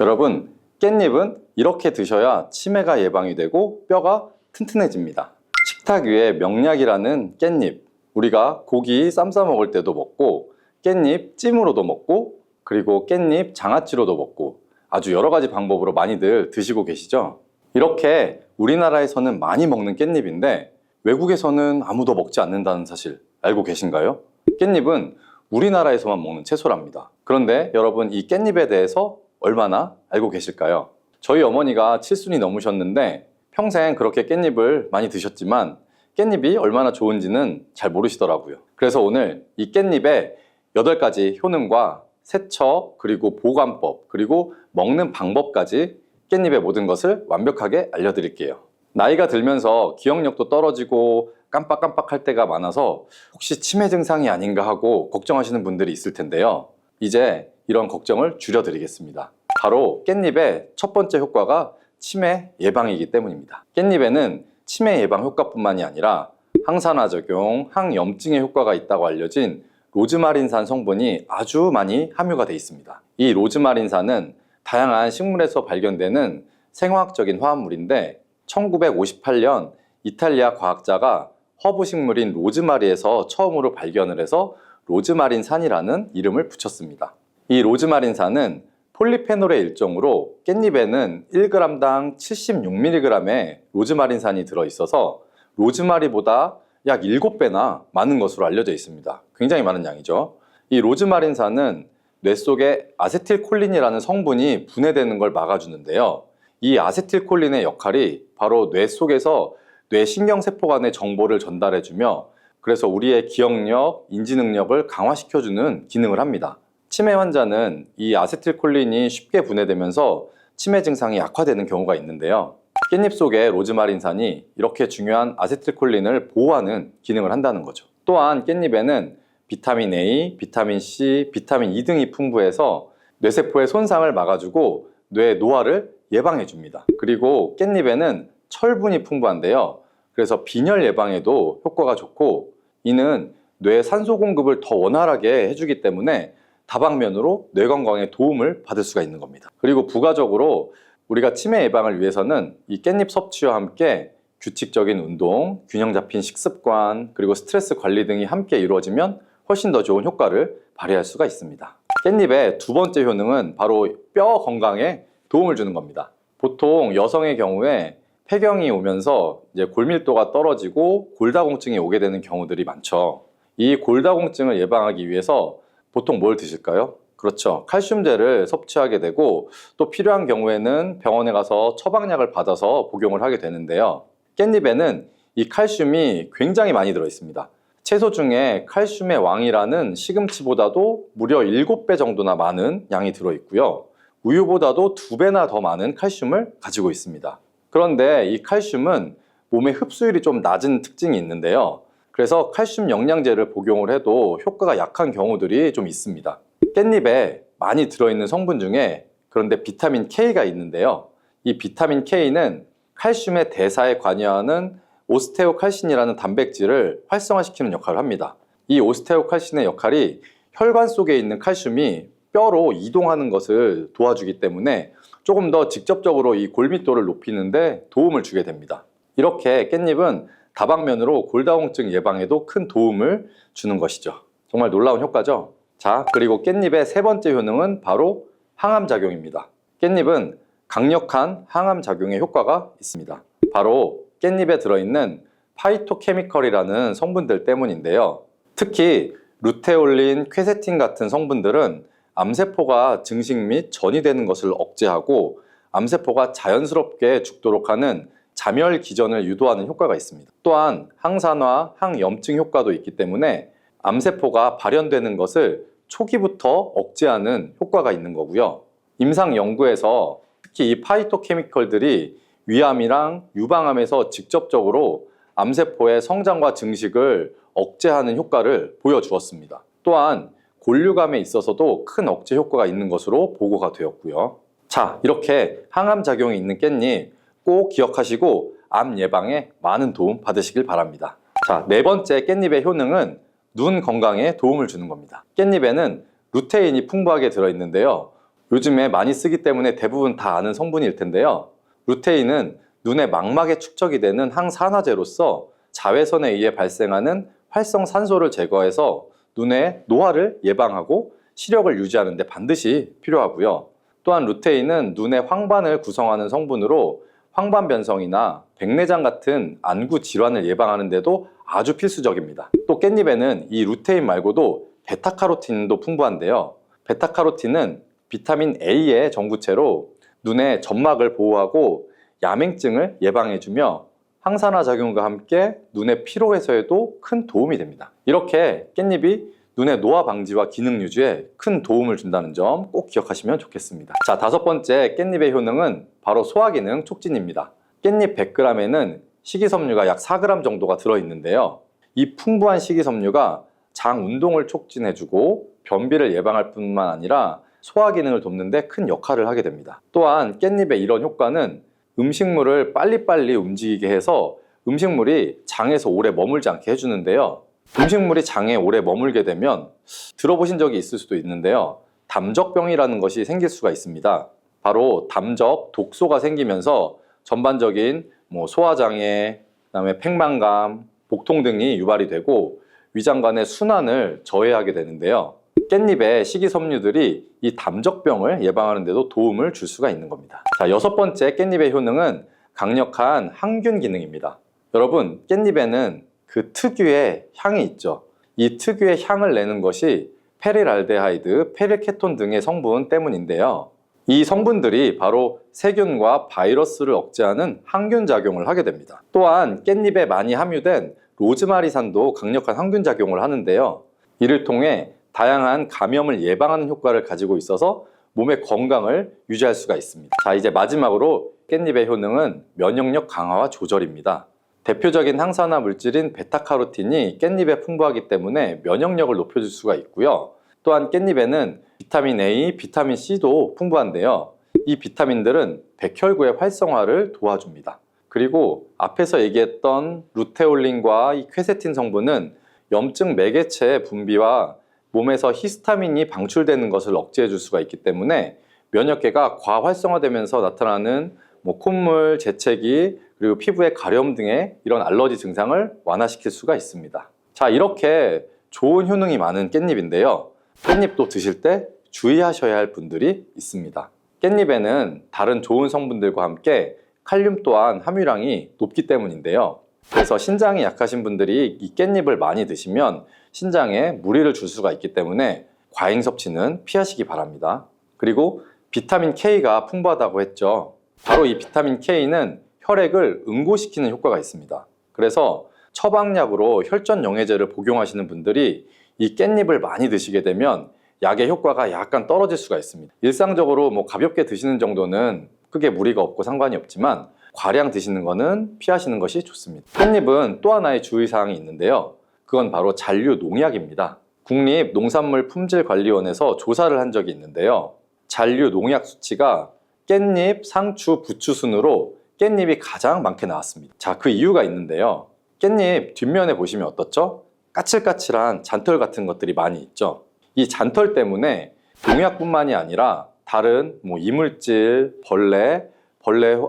여러분, 깻잎은 이렇게 드셔야 치매가 예방이 되고 뼈가 튼튼해집니다. 식탁 위에 명약이라는 깻잎, 우리가 고기 쌈 싸 먹을 때도 먹고 깻잎 찜으로도 먹고 그리고 깻잎 장아찌로도 먹고 아주 여러 가지 방법으로 많이들 드시고 계시죠? 이렇게 우리나라에서는 많이 먹는 깻잎인데 외국에서는 아무도 먹지 않는다는 사실 알고 계신가요? 깻잎은 우리나라에서만 먹는 채소랍니다. 그런데 여러분, 이 깻잎에 대해서 얼마나 알고 계실까요? 저희 어머니가 7순이 넘으셨는데 평생 그렇게 깻잎을 많이 드셨지만 깻잎이 얼마나 좋은지는 잘 모르시더라고요. 그래서 오늘 이 깻잎의 8가지 효능과 세척, 그리고 보관법, 그리고 먹는 방법까지 깻잎의 모든 것을 완벽하게 알려드릴게요. 나이가 들면서 기억력도 떨어지고 깜빡깜빡할 때가 많아서 혹시 치매 증상이 아닌가 하고 걱정하시는 분들이 있을 텐데요. 이제 이런 걱정을 줄여드리겠습니다. 바로 깻잎의 첫 번째 효과가 치매 예방이기 때문입니다. 깻잎에는 치매 예방 효과뿐만이 아니라 항산화 작용, 항염증에 효과가 있다고 알려진 로즈마린산 성분이 아주 많이 함유가 되어 있습니다. 이 로즈마린산은 다양한 식물에서 발견되는 생화학적인 화합물인데 1958년 이탈리아 과학자가 허브 식물인 로즈마리에서 처음으로 발견을 해서 로즈마린산이라는 이름을 붙였습니다. 이 로즈마린산은 폴리페놀의 일종으로 깻잎에는 1g당 76mg의 로즈마린산이 들어있어서 로즈마리보다 약 7배나 많은 것으로 알려져 있습니다. 굉장히 많은 양이죠. 이 로즈마린산은 뇌 속에 아세틸콜린이라는 성분이 분해되는 걸 막아주는데요. 이 아세틸콜린의 역할이 바로 뇌 속에서 뇌신경세포 간의 정보를 전달해주며 그래서 우리의 기억력, 인지 능력을 강화시켜주는 기능을 합니다. 치매 환자는 이 아세틸콜린이 쉽게 분해되면서 치매 증상이 악화되는 경우가 있는데요. 깻잎 속의 로즈마린산이 이렇게 중요한 아세틸콜린을 보호하는 기능을 한다는 거죠. 또한 깻잎에는 비타민 A, 비타민 C, 비타민 E 등이 풍부해서 뇌세포의 손상을 막아주고 뇌 노화를 예방해줍니다. 그리고 깻잎에는 철분이 풍부한데요. 그래서 빈혈 예방에도 효과가 좋고 이는 뇌 산소 공급을 더 원활하게 해주기 때문에 다방면으로 뇌 건강에 도움을 받을 수가 있는 겁니다. 그리고 부가적으로 우리가 치매 예방을 위해서는 이 깻잎 섭취와 함께 규칙적인 운동, 균형 잡힌 식습관, 그리고 스트레스 관리 등이 함께 이루어지면 훨씬 더 좋은 효과를 발휘할 수가 있습니다. 깻잎의 두 번째 효능은 바로 뼈 건강에 도움을 주는 겁니다. 보통 여성의 경우에 폐경이 오면서 이제 골밀도가 떨어지고 골다공증이 오게 되는 경우들이 많죠. 이 골다공증을 예방하기 위해서 보통 뭘 드실까요? 그렇죠. 칼슘제를 섭취하게 되고 또 필요한 경우에는 병원에 가서 처방약을 받아서 복용을 하게 되는데요. 깻잎에는 이 칼슘이 굉장히 많이 들어 있습니다. 채소 중에 칼슘의 왕이라는 시금치보다도 무려 7배 정도나 많은 양이 들어 있고요. 우유보다도 2배나 더 많은 칼슘을 가지고 있습니다. 그런데 이 칼슘은 몸의 흡수율이 좀 낮은 특징이 있는데요. 그래서 칼슘 영양제를 복용을 해도 효과가 약한 경우들이 좀 있습니다. 깻잎에 많이 들어있는 성분 중에 그런데 비타민 K가 있는데요. 이 비타민 K는 칼슘의 대사에 관여하는 오스테오칼신이라는 단백질을 활성화시키는 역할을 합니다. 이 오스테오칼신의 역할이 혈관 속에 있는 칼슘이 뼈로 이동하는 것을 도와주기 때문에 조금 더 직접적으로 이 골밀도를 높이는데 도움을 주게 됩니다. 이렇게 깻잎은 다방면으로 골다공증 예방에도 큰 도움을 주는 것이죠. 정말 놀라운 효과죠? 자, 그리고 깻잎의 세 번째 효능은 바로 항암작용입니다. 깻잎은 강력한 항암작용의 효과가 있습니다. 바로 깻잎에 들어있는 파이토케미컬이라는 성분들 때문인데요. 특히 루테올린, 퀘세틴 같은 성분들은 암세포가 증식 및 전이 되는 것을 억제하고 암세포가 자연스럽게 죽도록 하는 자멸 기전을 유도하는 효과가 있습니다. 또한 항산화, 항염증 효과도 있기 때문에 암세포가 발현되는 것을 초기부터 억제하는 효과가 있는 거고요. 임상 연구에서 특히 이 파이토케미컬들이 위암이랑 유방암에서 직접적으로 암세포의 성장과 증식을 억제하는 효과를 보여주었습니다. 또한 골류감에 있어서도 큰 억제 효과가 있는 것으로 보고가 되었고요. 자, 이렇게 항암작용이 있는 깻잎 꼭 기억하시고 암 예방에 많은 도움 받으시길 바랍니다. 자, 네 번째 깻잎의 효능은 눈 건강에 도움을 주는 겁니다. 깻잎에는 루테인이 풍부하게 들어있는데요. 요즘에 많이 쓰기 때문에 대부분 다 아는 성분일 텐데요. 루테인은 눈의 망막에 축적이 되는 항산화제로서 자외선에 의해 발생하는 활성산소를 제거해서 눈의 노화를 예방하고 시력을 유지하는 데 반드시 필요하고요. 또한 루테인은 눈의 황반을 구성하는 성분으로 황반변성이나 백내장 같은 안구 질환을 예방하는 데도 아주 필수적입니다. 또 깻잎에는 이 루테인 말고도 베타카로틴도 풍부한데요. 베타카로틴은 비타민 A의 전구체로 눈의 점막을 보호하고 야맹증을 예방해주며 항산화 작용과 함께 눈의 피로 해소에도 큰 도움이 됩니다. 이렇게 깻잎이 눈의 노화 방지와 기능 유지에 큰 도움을 준다는 점 꼭 기억하시면 좋겠습니다. 자, 다섯 번째 깻잎의 효능은 바로 소화기능 촉진입니다. 깻잎 100g에는 식이섬유가 약 4g 정도가 들어있는데요. 이 풍부한 식이섬유가 장 운동을 촉진해주고 변비를 예방할 뿐만 아니라 소화 기능을 돕는 데 큰 역할을 하게 됩니다. 또한 깻잎의 이런 효과는 음식물을 빨리빨리 움직이게 해서 음식물이 장에서 오래 머물지 않게 해주는데요. 음식물이 장에 오래 머물게 되면 들어보신 적이 있을 수도 있는데요. 담적병이라는 것이 생길 수가 있습니다. 바로 담적, 독소가 생기면서 전반적인 소화장애, 그다음에 팽만감, 복통 등이 유발이 되고 위장 간의 순환을 저해하게 되는데요. 깻잎의 식이섬유들이 이 담적병을 예방하는 데도 도움을 줄 수가 있는 겁니다. 자, 6번째 깻잎의 효능은 강력한 항균 기능입니다. 여러분, 깻잎에는 그 특유의 향이 있죠. 이 특유의 향을 내는 것이 페릴알데하이드, 페릴케톤 등의 성분 때문인데요. 이 성분들이 바로 세균과 바이러스를 억제하는 항균 작용을 하게 됩니다. 또한 깻잎에 많이 함유된 로즈마리산도 강력한 항균 작용을 하는데요. 이를 통해 다양한 감염을 예방하는 효과를 가지고 있어서 몸의 건강을 유지할 수가 있습니다. 자, 이제 마지막으로 깻잎의 효능은 면역력 강화와 조절입니다. 대표적인 항산화 물질인 베타카로틴이 깻잎에 풍부하기 때문에 면역력을 높여줄 수가 있고요. 또한 깻잎에는 비타민 A, 비타민 C도 풍부한데요. 이 비타민들은 백혈구의 활성화를 도와줍니다. 그리고 앞에서 얘기했던 루테올린과 이 퀘세틴 성분은 염증 매개체의 분비와 몸에서 히스타민이 방출되는 것을 억제해 줄 수가 있기 때문에 면역계가 과활성화되면서 나타나는 콧물, 재채기, 그리고 피부의 가려움 등의 이런 알러지 증상을 완화시킬 수가 있습니다. 자, 이렇게 좋은 효능이 많은 깻잎인데요. 깻잎도 드실 때 주의하셔야 할 분들이 있습니다. 깻잎에는 다른 좋은 성분들과 함께 칼륨 또한 함유량이 높기 때문인데요. 그래서 신장이 약하신 분들이 이 깻잎을 많이 드시면 신장에 무리를 줄 수가 있기 때문에 과잉 섭취는 피하시기 바랍니다. 그리고 비타민 K가 풍부하다고 했죠. 바로 이 비타민 K는 혈액을 응고시키는 효과가 있습니다. 그래서 처방약으로 혈전 용해제를 복용하시는 분들이 이 깻잎을 많이 드시게 되면 약의 효과가 약간 떨어질 수가 있습니다. 일상적으로 가볍게 드시는 정도는 크게 무리가 없고 상관이 없지만 과량 드시는 거는 피하시는 것이 좋습니다. 깻잎은 또 하나의 주의사항이 있는데요. 그건 바로 잔류 농약입니다. 국립농산물품질관리원에서 조사를 한 적이 있는데요. 잔류 농약 수치가 깻잎, 상추, 부추 순으로 깻잎이 가장 많게 나왔습니다. 자, 그 이유가 있는데요. 깻잎 뒷면에 보시면 어떻죠? 까칠까칠한 잔털 같은 것들이 많이 있죠. 이 잔털 때문에 농약뿐만이 아니라 다른 이물질, 벌레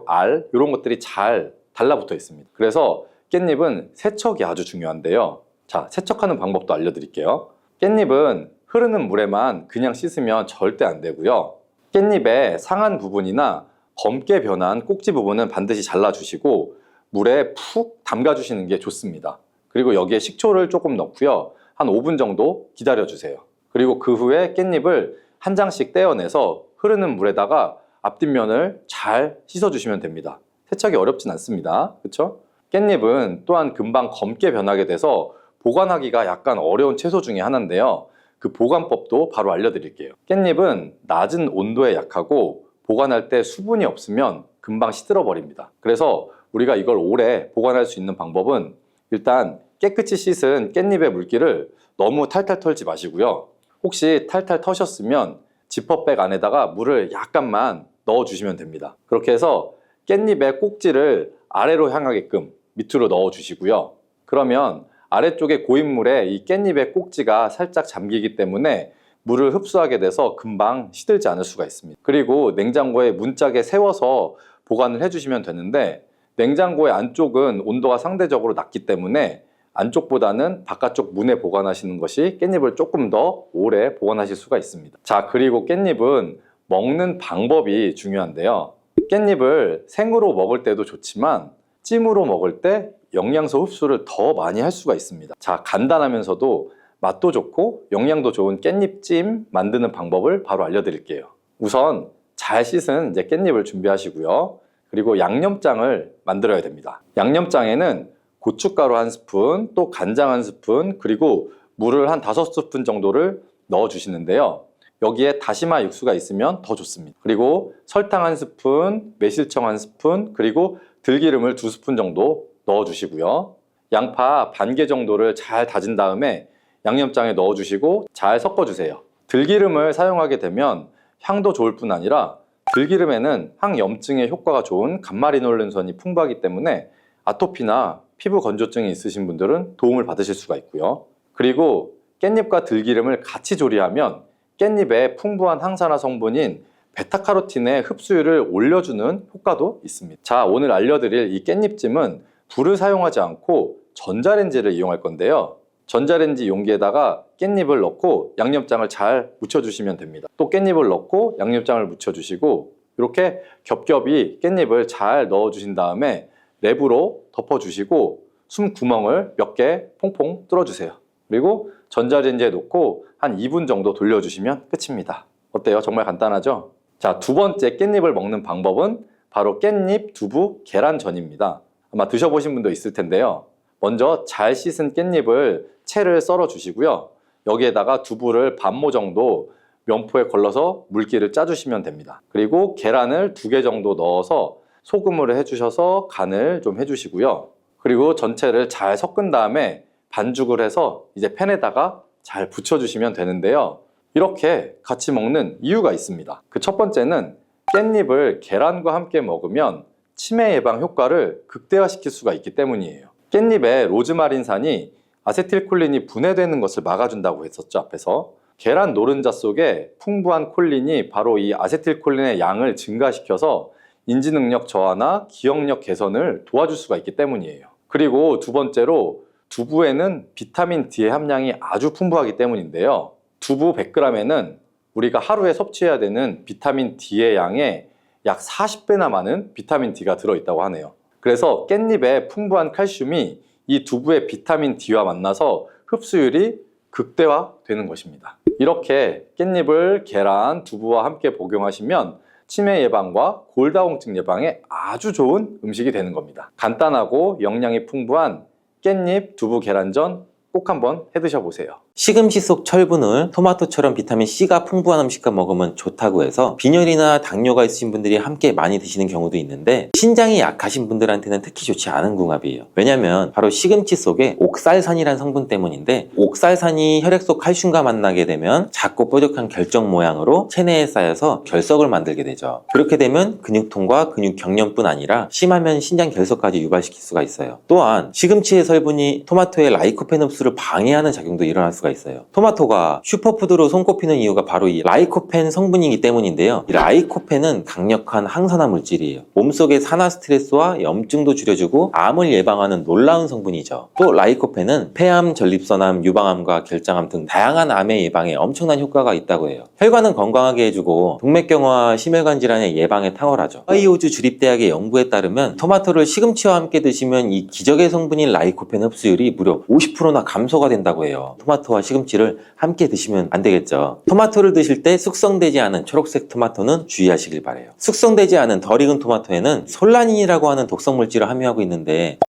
알 이런 것들이 잘 달라붙어 있습니다. 그래서 깻잎은 세척이 아주 중요한데요. 자, 세척하는 방법도 알려드릴게요. 깻잎은 흐르는 물에만 그냥 씻으면 절대 안 되고요. 깻잎의 상한 부분이나 검게 변한 꼭지 부분은 반드시 잘라주시고 물에 푹 담가주시는 게 좋습니다. 그리고 여기에 식초를 조금 넣고요. 한 5분 정도 기다려주세요. 그리고 그 후에 깻잎을 한 장씩 떼어내서 흐르는 물에다가 앞뒷면을 잘 씻어주시면 됩니다. 세척이 어렵진 않습니다. 그렇죠? 깻잎은 또한 금방 검게 변하게 돼서 보관하기가 약간 어려운 채소 중에 하나인데요. 그 보관법도 바로 알려드릴게요. 깻잎은 낮은 온도에 약하고 보관할 때 수분이 없으면 금방 시들어 버립니다. 그래서 우리가 이걸 오래 보관할 수 있는 방법은 일단 깨끗이 씻은 깻잎의 물기를 너무 탈탈 털지 마시고요. 혹시 탈탈 터셨으면 지퍼백 안에다가 물을 약간만 넣어주시면 됩니다. 그렇게 해서 깻잎의 꼭지를 아래로 향하게끔 밑으로 넣어주시고요. 그러면 아래쪽에 고인물에 이 깻잎의 꼭지가 살짝 잠기기 때문에 물을 흡수하게 돼서 금방 시들지 않을 수가 있습니다. 그리고 냉장고에 문짝에 세워서 보관을 해주시면 되는데 냉장고의 안쪽은 온도가 상대적으로 낮기 때문에 안쪽보다는 바깥쪽 문에 보관하시는 것이 깻잎을 조금 더 오래 보관하실 수가 있습니다. 자, 그리고 깻잎은 먹는 방법이 중요한데요. 깻잎을 생으로 먹을 때도 좋지만 찜으로 먹을 때 영양소 흡수를 더 많이 할 수가 있습니다. 자, 간단하면서도 맛도 좋고 영양도 좋은 깻잎찜 만드는 방법을 바로 알려드릴게요. 우선 잘 씻은 깻잎을 준비하시고요. 그리고 양념장을 만들어야 됩니다. 양념장에는 고춧가루 1스푼, 또 간장 1스푼, 그리고 물을 한 5스푼 정도를 넣어주시는데요. 여기에 다시마 육수가 있으면 더 좋습니다. 그리고 설탕 1스푼, 매실청 1스푼, 그리고 들기름을 2스푼 정도 넣어주시고요. 양파 반 개 정도를 잘 다진 다음에 양념장에 넣어주시고 잘 섞어주세요. 들기름을 사용하게 되면 향도 좋을 뿐 아니라 들기름에는 항염증에 효과가 좋은 감마리놀른선이 풍부하기 때문에 아토피나 피부 건조증이 있으신 분들은 도움을 받으실 수가 있고요. 그리고 깻잎과 들기름을 같이 조리하면 깻잎의 풍부한 항산화 성분인 베타카로틴의 흡수율을 올려주는 효과도 있습니다. 자, 오늘 알려드릴 이 깻잎찜은 불을 사용하지 않고 전자레인지를 이용할 건데요. 전자레인지 용기에다가 깻잎을 넣고 양념장을 잘 묻혀주시면 됩니다. 또 깻잎을 넣고 양념장을 묻혀주시고 이렇게 겹겹이 깻잎을 잘 넣어주신 다음에 랩으로 덮어주시고 숨 구멍을 몇 개 퐁퐁 뚫어주세요. 그리고 전자레인지에 놓고 한 2분 정도 돌려주시면 끝입니다. 어때요? 정말 간단하죠? 자, 두 번째 깻잎을 먹는 방법은 바로 깻잎 두부 계란전입니다. 아마 드셔보신 분도 있을 텐데요. 먼저 잘 씻은 깻잎을 채를 썰어 주시고요. 여기에다가 두부를 반모 정도 면포에 걸러서 물기를 짜주시면 됩니다. 그리고 계란을 2개 정도 넣어서 소금으로 해주셔서 간을 좀 해주시고요. 그리고 전체를 잘 섞은 다음에 반죽을 해서 이제 팬에다가 잘 붙여주시면 되는데요. 이렇게 같이 먹는 이유가 있습니다. 그 첫 번째는 깻잎을 계란과 함께 먹으면 치매 예방 효과를 극대화시킬 수가 있기 때문이에요. 깻잎에 로즈마린산이 아세틸콜린이 분해되는 것을 막아준다고 했었죠, 앞에서. 계란 노른자 속에 풍부한 콜린이 바로 이 아세틸콜린의 양을 증가시켜서 인지 능력 저하나 기억력 개선을 도와줄 수가 있기 때문이에요. 그리고 두 번째로 두부에는 비타민 D의 함량이 아주 풍부하기 때문인데요. 두부 100g에는 우리가 하루에 섭취해야 되는 비타민 D의 양의 약 40배나 많은 비타민 D가 들어있다고 하네요. 그래서 깻잎의 풍부한 칼슘이 이 두부의 비타민 D와 만나서 흡수율이 극대화되는 것입니다. 이렇게 깻잎을 계란, 두부와 함께 복용하시면 치매 예방과 골다공증 예방에 아주 좋은 음식이 되는 겁니다. 간단하고 영양이 풍부한 깻잎 두부 계란전 꼭 한번 해드셔 보세요. 시금치 속 철분을 토마토처럼 비타민C가 풍부한 음식과 먹으면 좋다고 해서 빈혈이나 당뇨가 있으신 분들이 함께 많이 드시는 경우도 있는데 신장이 약하신 분들한테는 특히 좋지 않은 궁합이에요. 왜냐면 바로 시금치 속에 옥살산이라는 성분 때문인데 옥살산이 혈액 속 칼슘과 만나게 되면 작고 뾰족한 결정 모양으로 체내에 쌓여서 결석을 만들게 되죠. 그렇게 되면 근육통과 근육 경련뿐 아니라 심하면 신장 결석까지 유발시킬 수가 있어요. 또한 시금치의 성분이 토마토의 라이코펜 흡수를 방해하는 작용도 일어날 수가 있어요. 토마토가 슈퍼푸드로 손꼽히는 이유가 바로 이 라이코펜 성분이기 때문인데요. 이 라이코펜은 강력한 항산화 물질이에요. 몸속의 산화 스트레스와 염증도 줄여주고 암을 예방하는 놀라운 성분이죠. 또 라이코펜은 폐암, 전립선암, 유방암과 결장암 등 다양한 암의 예방에 엄청난 효과가 있다고 해요. 혈관은 건강하게 해주고 동맥경화, 심혈관 질환의 예방에 탁월하죠. 하이오즈 주립대학의 연구에 따르면 토마토를 시금치와 함께 드시면 이 기적의 성분인 라이코펜 흡수율이 무려 50%나 감소가 된다고 해요. 토마토와 시금치를 함께 드시면 안 되겠죠. 토마토를 드실 때 숙성되지 않은 초록색 토마토는 주의하시길 바래요. 숙성되지 않은 덜 익은 토마토에는 솔라닌이라고 하는 독성 물질을 함유하고 있는데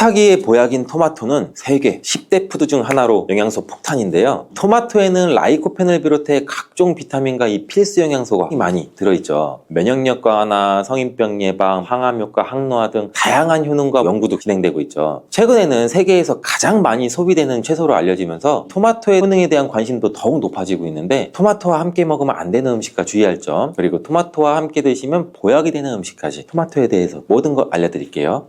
식탁위의 보약인 토마토는 세계 10대 푸드 중 하나로 영양소 폭탄인데요. 토마토에는 라이코펜을 비롯해 각종 비타민과 이 필수 영양소가 많이 들어있죠. 면역력 강화나 성인병 예방, 항암 효과, 항노화 등 다양한 효능과 연구도 진행되고 있죠. 최근에는 세계에서 가장 많이 소비되는 채소로 알려지면서 토마토의 효능에 대한 관심도 더욱 높아지고 있는데 토마토와 함께 먹으면 안 되는 음식과 주의할 점, 그리고 토마토와 함께 드시면 보약이 되는 음식까지 토마토에 대해서 모든 걸 알려드릴게요.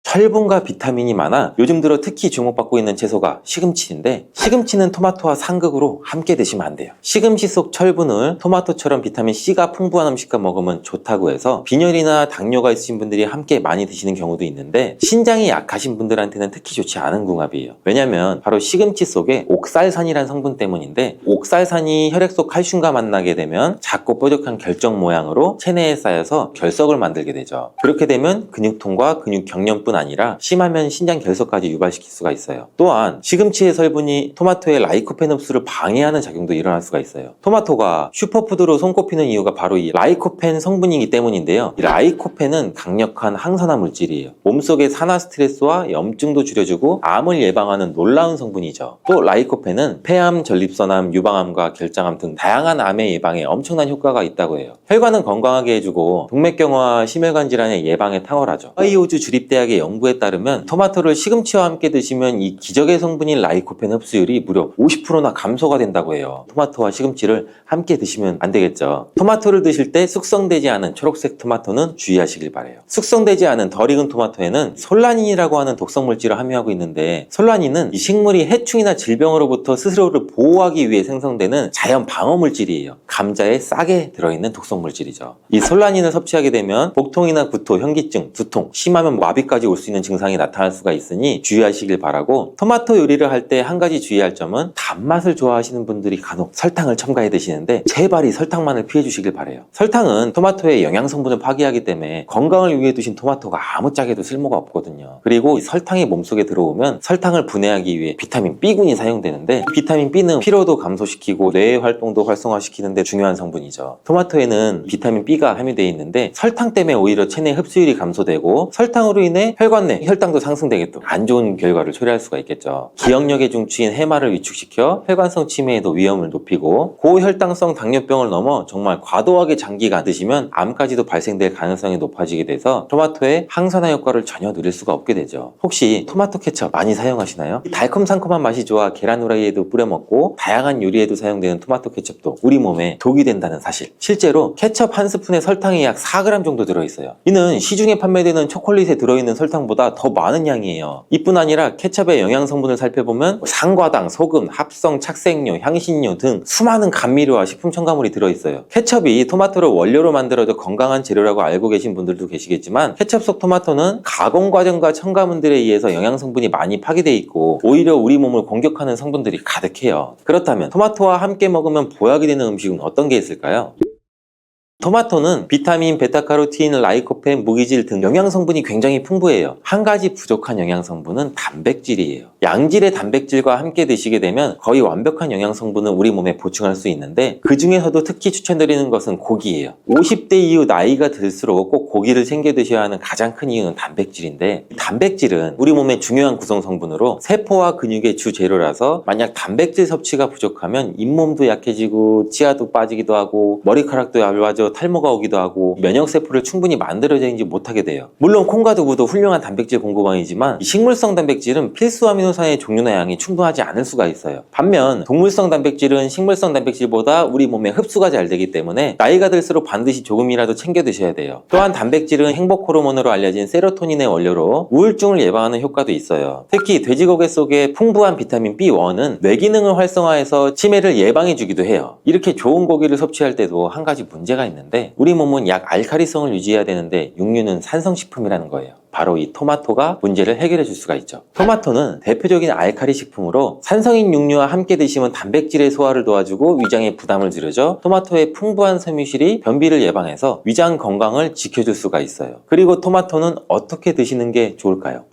철분과 비타민이 많아 요즘 들어 특히 주목받고 있는 채소가 시금치인데 시금치는 토마토와 상극으로 함께 드시면 안 돼요. 시금치 속 철분을 토마토처럼 비타민C가 풍부한 음식과 먹으면 좋다고 해서 빈혈이나 당뇨가 있으신 분들이 함께 많이 드시는 경우도 있는데 신장이 약하신 분들한테는 특히 좋지 않은 궁합이에요. 왜냐면 바로 시금치 속에 옥살산이라는 성분 때문인데 옥살산이 혈액 속 칼슘과 만나게 되면 작고 뾰족한 결정 모양으로 체내에 쌓여서 결석을 만들게 되죠. 그렇게 되면 근육통과 근육 경련뿐 아니라 심하면 신장 결석까지 유발시킬 수가 있어요. 또한 시금치의 성분이 토마토의 라이코펜 흡수를 방해하는 작용도 일어날 수가 있어요. 토마토가 슈퍼푸드로 손꼽히는 이유가 바로 이 라이코펜 성분이기 때문인데요. 이 라이코펜은 강력한 항산화 물질이에요. 몸속의 산화 스트레스와 염증도 줄여주고 암을 예방하는 놀라운 성분이죠. 또 라이코펜은 폐암, 전립선암, 유방암과 결장암 등 다양한 암의 예방에 엄청난 효과가 있다고 해요. 혈관은 건강하게 해주고 동맥경화, 심혈관 질환의 예방에 탁월하죠. 하이오즈 주립대학의 연구에 따르면 토마토를 시금치와 함께 드시면 이 기적의 성분인 라이코펜 흡수율이 무려 50%나 감소가 된다고 해요. 토마토와 시금치를 함께 드시면 안 되겠죠. 토마토를 드실 때 숙성되지 않은 초록색 토마토는 주의하시길 바래요. 숙성되지 않은 덜 익은 토마토에는 솔라닌이라고 하는 독성물질을 함유하고 있는데, 솔라닌은 이 식물이 해충이나 질병으로부터 스스로를 보호하기 위해 생성되는 자연 방어물질이에요. 감자에 싹에 들어있는 독성물질이죠. 이 솔라닌을 섭취하게 되면 복통이나 구토, 현기증, 두통, 심하면 마비까지 올 수 있는 증상이 나타날 수가 있으니 주의하시길 바라고, 토마토 요리를 할 때 한 가지 주의할 점은 단맛을 좋아하시는 분들이 간혹 설탕을 첨가해 드시는데 제발 이 설탕만을 피해 주시길 바래요. 설탕은 토마토의 영양 성분을 파괴하기 때문에 건강을 위해 두신 토마토가 아무짝에도 쓸모가 없거든요. 그리고 이 설탕이 몸속에 들어오면 설탕을 분해하기 위해 비타민 B군이 사용되는데, 비타민 B는 피로도 감소시키고 뇌의 활동도 활성화시키는데 중요한 성분이죠. 토마토에는 비타민 B가 함유되어 있는데 설탕 때문에 오히려 체내 흡수율이 감소되고 설탕으로 인해 혈관 내 혈당도 상승되게 또 안 좋은 결과를 초래할 수가 있겠죠. 기억력의 중추인 해마를 위축시켜 혈관성 치매에도 위험을 높이고, 고혈당성 당뇨병을 넘어 정말 과도하게 장기간 드시면 암까지도 발생될 가능성이 높아지게 돼서 토마토의 항산화 효과를 전혀 누릴 수가 없게 되죠. 혹시 토마토 케첩 많이 사용하시나요? 달콤상콤한 맛이 좋아 계란 후라이에도 뿌려 먹고 다양한 요리에도 사용되는 토마토 케첩도 우리 몸에 독이 된다는 사실. 실제로 케첩 한 스푼에 설탕이 약 4g 정도 들어있어요. 이는 시중에 판매되는 초콜릿에 들어있는 설탕보다 더 많은 양이에요. 이뿐 아니라 케첩의 영양 성분을 살펴보면 상과당, 소금, 합성, 착색료, 향신료 등 수많은 감미료와 식품 첨가물이 들어있어요. 케첩이 토마토를 원료로 만들어져 건강한 재료라고 알고 계신 분들도 계시겠지만, 케첩 속 토마토는 가공 과정과 첨가물들에 의해서 영양 성분이 많이 파괴되어 있고 오히려 우리 몸을 공격하는 성분들이 가득해요. 그렇다면 토마토와 함께 먹으면 보약이 되는 음식은 어떤 게 있을까요? 토마토는 비타민, 베타카로틴, 라이코펜, 무기질 등 영양 성분이 굉장히 풍부해요. 한 가지 부족한 영양 성분은 단백질이에요. 양질의 단백질과 함께 드시게 되면 거의 완벽한 영양 성분을 우리 몸에 보충할 수 있는데, 그 중에서도 특히 추천드리는 것은 고기예요. 50대 이후 나이가 들수록 꼭 고기를 챙겨 드셔야 하는 가장 큰 이유는 단백질인데, 단백질은 우리 몸의 중요한 구성 성분으로 세포와 근육의 주 재료라서 만약 단백질 섭취가 부족하면 잇몸도 약해지고 치아도 빠지기도 하고 머리카락도 얇아져 탈모가 오기도 하고 면역세포를 충분히 만들어내지 못하게 돼요. 물론 콩과 두부도 훌륭한 단백질 공급원이지만 식물성 단백질은 필수 아미노산의 종류나 양이 충분하지 않을 수가 있어요. 반면 동물성 단백질은 식물성 단백질보다 우리 몸에 흡수가 잘 되기 때문에 나이가 들수록 반드시 조금이라도 챙겨 드셔야 돼요. 또한 단백질은 행복 호르몬으로 알려진 세로토닌의 원료로 우울증을 예방하는 효과도 있어요. 특히 돼지고기 속에 풍부한 비타민 B1은 뇌 기능을 활성화해서 치매를 예방해 주기도 해요. 이렇게 좋은 고기를 섭취할 때도 한 가지 문제가 있는데, 우리 몸은 약 알칼리성을 유지해야 되는데 육류는 산성식품이라는 거예요. 바로 이 토마토가 문제를 해결해 줄 수가 있죠. 토마토는 대표적인 알칼리 식품으로 산성인 육류와 함께 드시면 단백질의 소화를 도와주고 위장의 부담을 줄여줘 토마토의 풍부한 섬유질이 변비를 예방해서 위장 건강을 지켜줄 수가 있어요. 그리고 토마토는 어떻게 드시는 게 좋을까요?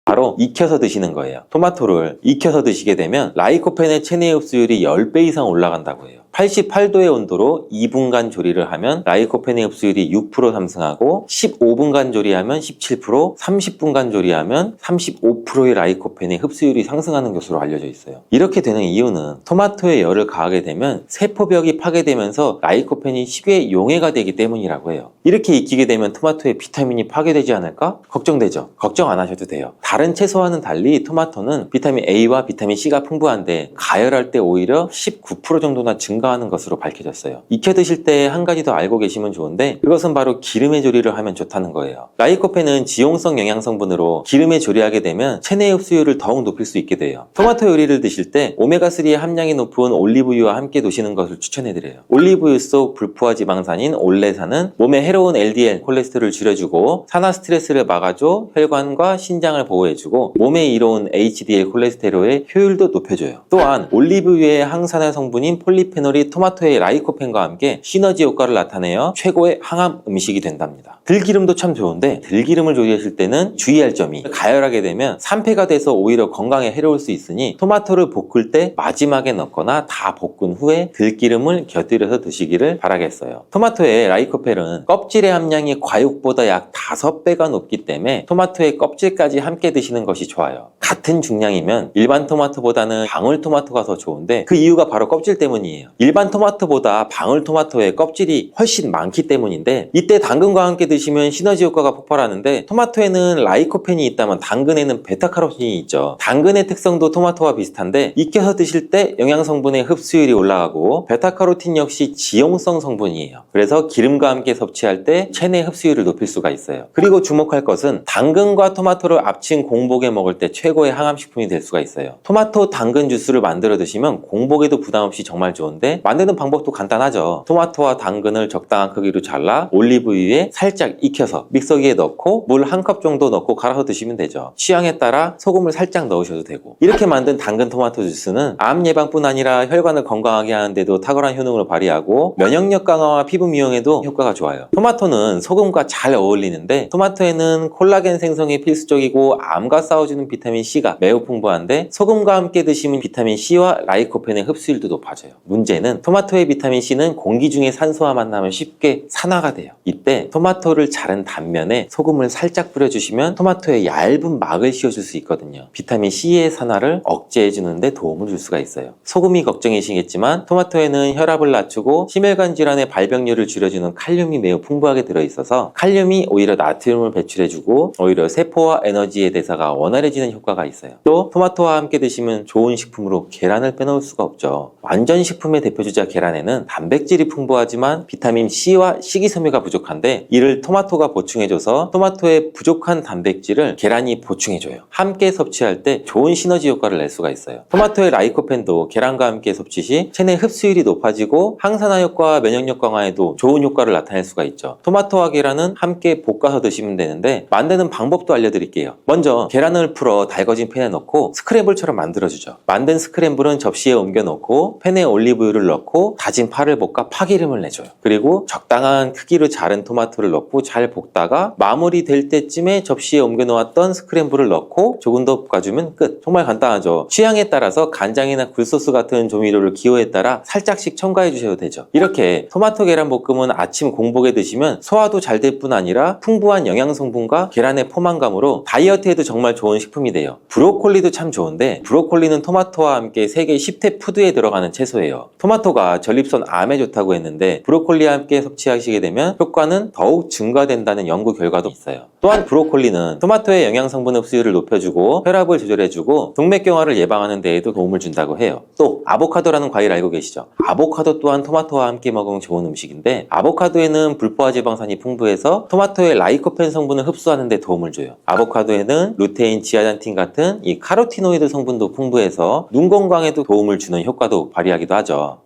바로 익혀서 드시는 거예요. 토마토를 익혀서 드시게 되면 라이코펜의 체내 흡수율이 10배 이상 올라간다고 해요. 88도의 온도로 2분간 조리를 하면 라이코펜의 흡수율이 6% 상승하고, 15분간 조리하면 17%, 30분간 조리하면 35%의 라이코펜의 흡수율이 상승하는 것으로 알려져 있어요. 이렇게 되는 이유는 토마토에 열을 가하게 되면 세포벽이 파괴되면서 라이코펜이 쉽게 용해가 되기 때문이라고 해요. 이렇게 익히게 되면 토마토의 비타민이 파괴되지 않을까? 걱정되죠? 걱정 안 하셔도 돼요. 다른 채소와는 달리 토마토는 비타민 A와 비타민 C가 풍부한데 가열할 때 오히려 19% 정도나 증가하는 것으로 밝혀졌어요. 익혀 드실 때 한 가지 더 알고 계시면 좋은데, 그것은 바로 기름에 조리를 하면 좋다는 거예요. 라이코펜은 지용성 영양 성분으로 기름에 조리하게 되면 체내 흡수율을 더욱 높일 수 있게 돼요. 토마토 요리를 드실 때 오메가3의 함량이 높은 올리브유와 함께 드시는 것을 추천해드려요. 올리브유 속 불포화 지방산인 올레산은 몸에 해로운 LDL 콜레스테롤을 줄여주고 산화 스트레스를 막아줘 혈관과 신장을 보호해주고 몸에 이로운 HDL 콜레스테롤의 효율도 높여줘요. 또한 올리브유의 항산화 성분인 폴리페놀이 토마토의 라이코펜과 함께 시너지 효과를 나타내어 최고의 항암 음식이 된답니다. 들기름도 참 좋은데 들기름을 조리하실 때는 주의할 점이, 가열하게 되면 산패가 돼서 오히려 건강에 해로울 수 있으니 토마토를 볶을 때 마지막에 넣거나 다 볶은 후에 들기름을 곁들여서 드시기를 바라겠어요. 토마토의 라이코펜은 껍질의 함량이 과육보다 약 5배가 높기 때문에 토마토의 껍질까지 함께 드시는 것이 좋아요. 같은 중량이면 일반 토마토보다는 방울토마토가 더 좋은데 그 이유가 바로 껍질 때문이에요. 일반 토마토보다 방울토마토의 껍질이 훨씬 많기 때문인데 이때 당근과 함께 드시면 시너지 효과가 폭발하는데 토마토에는 라이코펜이 있다면 당근에는 베타카로틴이 있죠. 당근의 특성도 토마토와 비슷한데 익혀서 드실 때 영양성분의 흡수율이 올라가고 베타카로틴 역시 지용성 성분이에요. 그래서 기름과 함께 섭취할 때 체내 흡수율을 높일 수가 있어요. 그리고 주목할 것은 당근과 토마토를 합친 공복에 먹을 때 최고의 항암식품이 될 수가 있어요. 토마토 당근 주스를 만들어 드시면 공복에도 부담 없이 정말 좋은데 만드는 방법도 간단하죠. 토마토와 당근을 적당한 크기로 잘라 올리브유에 살짝 익혀서 믹서기에 넣고 물 한 컵 정도 넣고 갈아서 드시면 되죠. 취향에 따라 소금을 살짝 넣으셔도 되고 이렇게 만든 당근 토마토 주스는 암 예방뿐 아니라 혈관을 건강하게 하는데도 탁월한 효능을 발휘하고 면역력 강화와 피부 미용에도 효과가 좋아요. 토마토는 소금과 잘 어울리는데 토마토에는 콜라겐 생성이 필수적이고 암과 싸워주는 비타민 C가 매우 풍부한데 소금과 함께 드시면 비타민 C와 라이코펜의 흡수율도 높아져요. 문제는 토마토의 비타민 C는 공기 중에 산소와 만나면 쉽게 산화가 돼요. 이때 토마토를 자른 단면에 소금을 살짝 뿌려주시면 토마토에 얇은 막을 씌워줄 수 있거든요. 비타민 C의 산화를 억제해주는 데 도움을 줄 수가 있어요. 소금이 걱정이시겠지만 토마토에는 혈압을 낮추고 심혈관 질환의 발병률을 줄여주는 칼륨이 매우 풍부하게 들어있어서 칼륨이 오히려 나트륨을 배출해주고 오히려 세포와 에너지의 대사가 원활해지는 효과가 있어요. 또 토마토와 함께 드시면 좋은 식품으로 계란을 빼놓을 수가 없죠. 완전 식품의 대표주자 계란에는 단백질이 풍부하지만 비타민 C와 식이섬유가 부족한데 이를 토마토가 보충해줘서 토마토의 부족한 단백질을 계란이 보충해줘요. 함께 섭취할 때 좋은 시너지 효과를 낼 수가 있어요. 토마토의 라이코펜도 계란과 함께 섭취 시 체내 흡수율이 높아지고 항산화 효과와 면역력 강화에도 좋은 효과를 나타낼 수가 있죠. 토마토와 계란은 함께 볶아서 드시면 되는데 만드는 방법도 알려드릴게요. 먼저 계란을 풀어 달궈진 팬에 넣고 스크램블처럼 만들어주죠. 만든 스크램블은 접시에 옮겨 놓고 팬에 올리브유를 넣고 다진 파를 볶아 파기름을 내줘요. 그리고 적당한 크기로 자른 토마토를 넣고 잘 볶다가 마무리 될 때쯤에 접시에 옮겨 놓았던 스크램블을 넣고 조금 더 볶아주면 끝. 정말 간단하죠. 취향에 따라서 간장이나 굴소스 같은 조미료를 기호에 따라 살짝씩 첨가해 주셔도 되죠. 이렇게 토마토 계란 볶음은 아침 공복에 드시면 소화도 잘 될 뿐 아니라 풍부한 영양 성분과 계란의 포만감으로 다이어트에도 정말 좋은 식품이 돼요. 브로콜리도 참 좋은데 브로콜리는 토마토와 함께 세계 10대 푸드에 들어가는 채소예요. 토마토가 전립선 암에 좋다고 했는데 브로콜리와 함께 섭취하시게 되면 효과는 더욱 증가된다는 연구 결과도 있어요. 또한 브로콜리는 토마토의 영양 성분 흡수율을 높여주고 혈압을 조절해주고 동맥경화를 예방하는 데에도 도움을 준다고 해요. 또 아보카도라는 과일 알고 계시죠? 아보카도 또한 토마토와 함께 먹으면 좋은 음식인데 아보카도에는 불포화 지방산이 풍부해서 토마토의 라이코펜 성분을 흡수하는 데 도움을 줘요. 아보카도에는 루테인, 지아잔틴 같은 이 카로티노이드 성분도 풍부해서 눈 건강에도 도움을 주는 효과도 발휘하기도 하죠.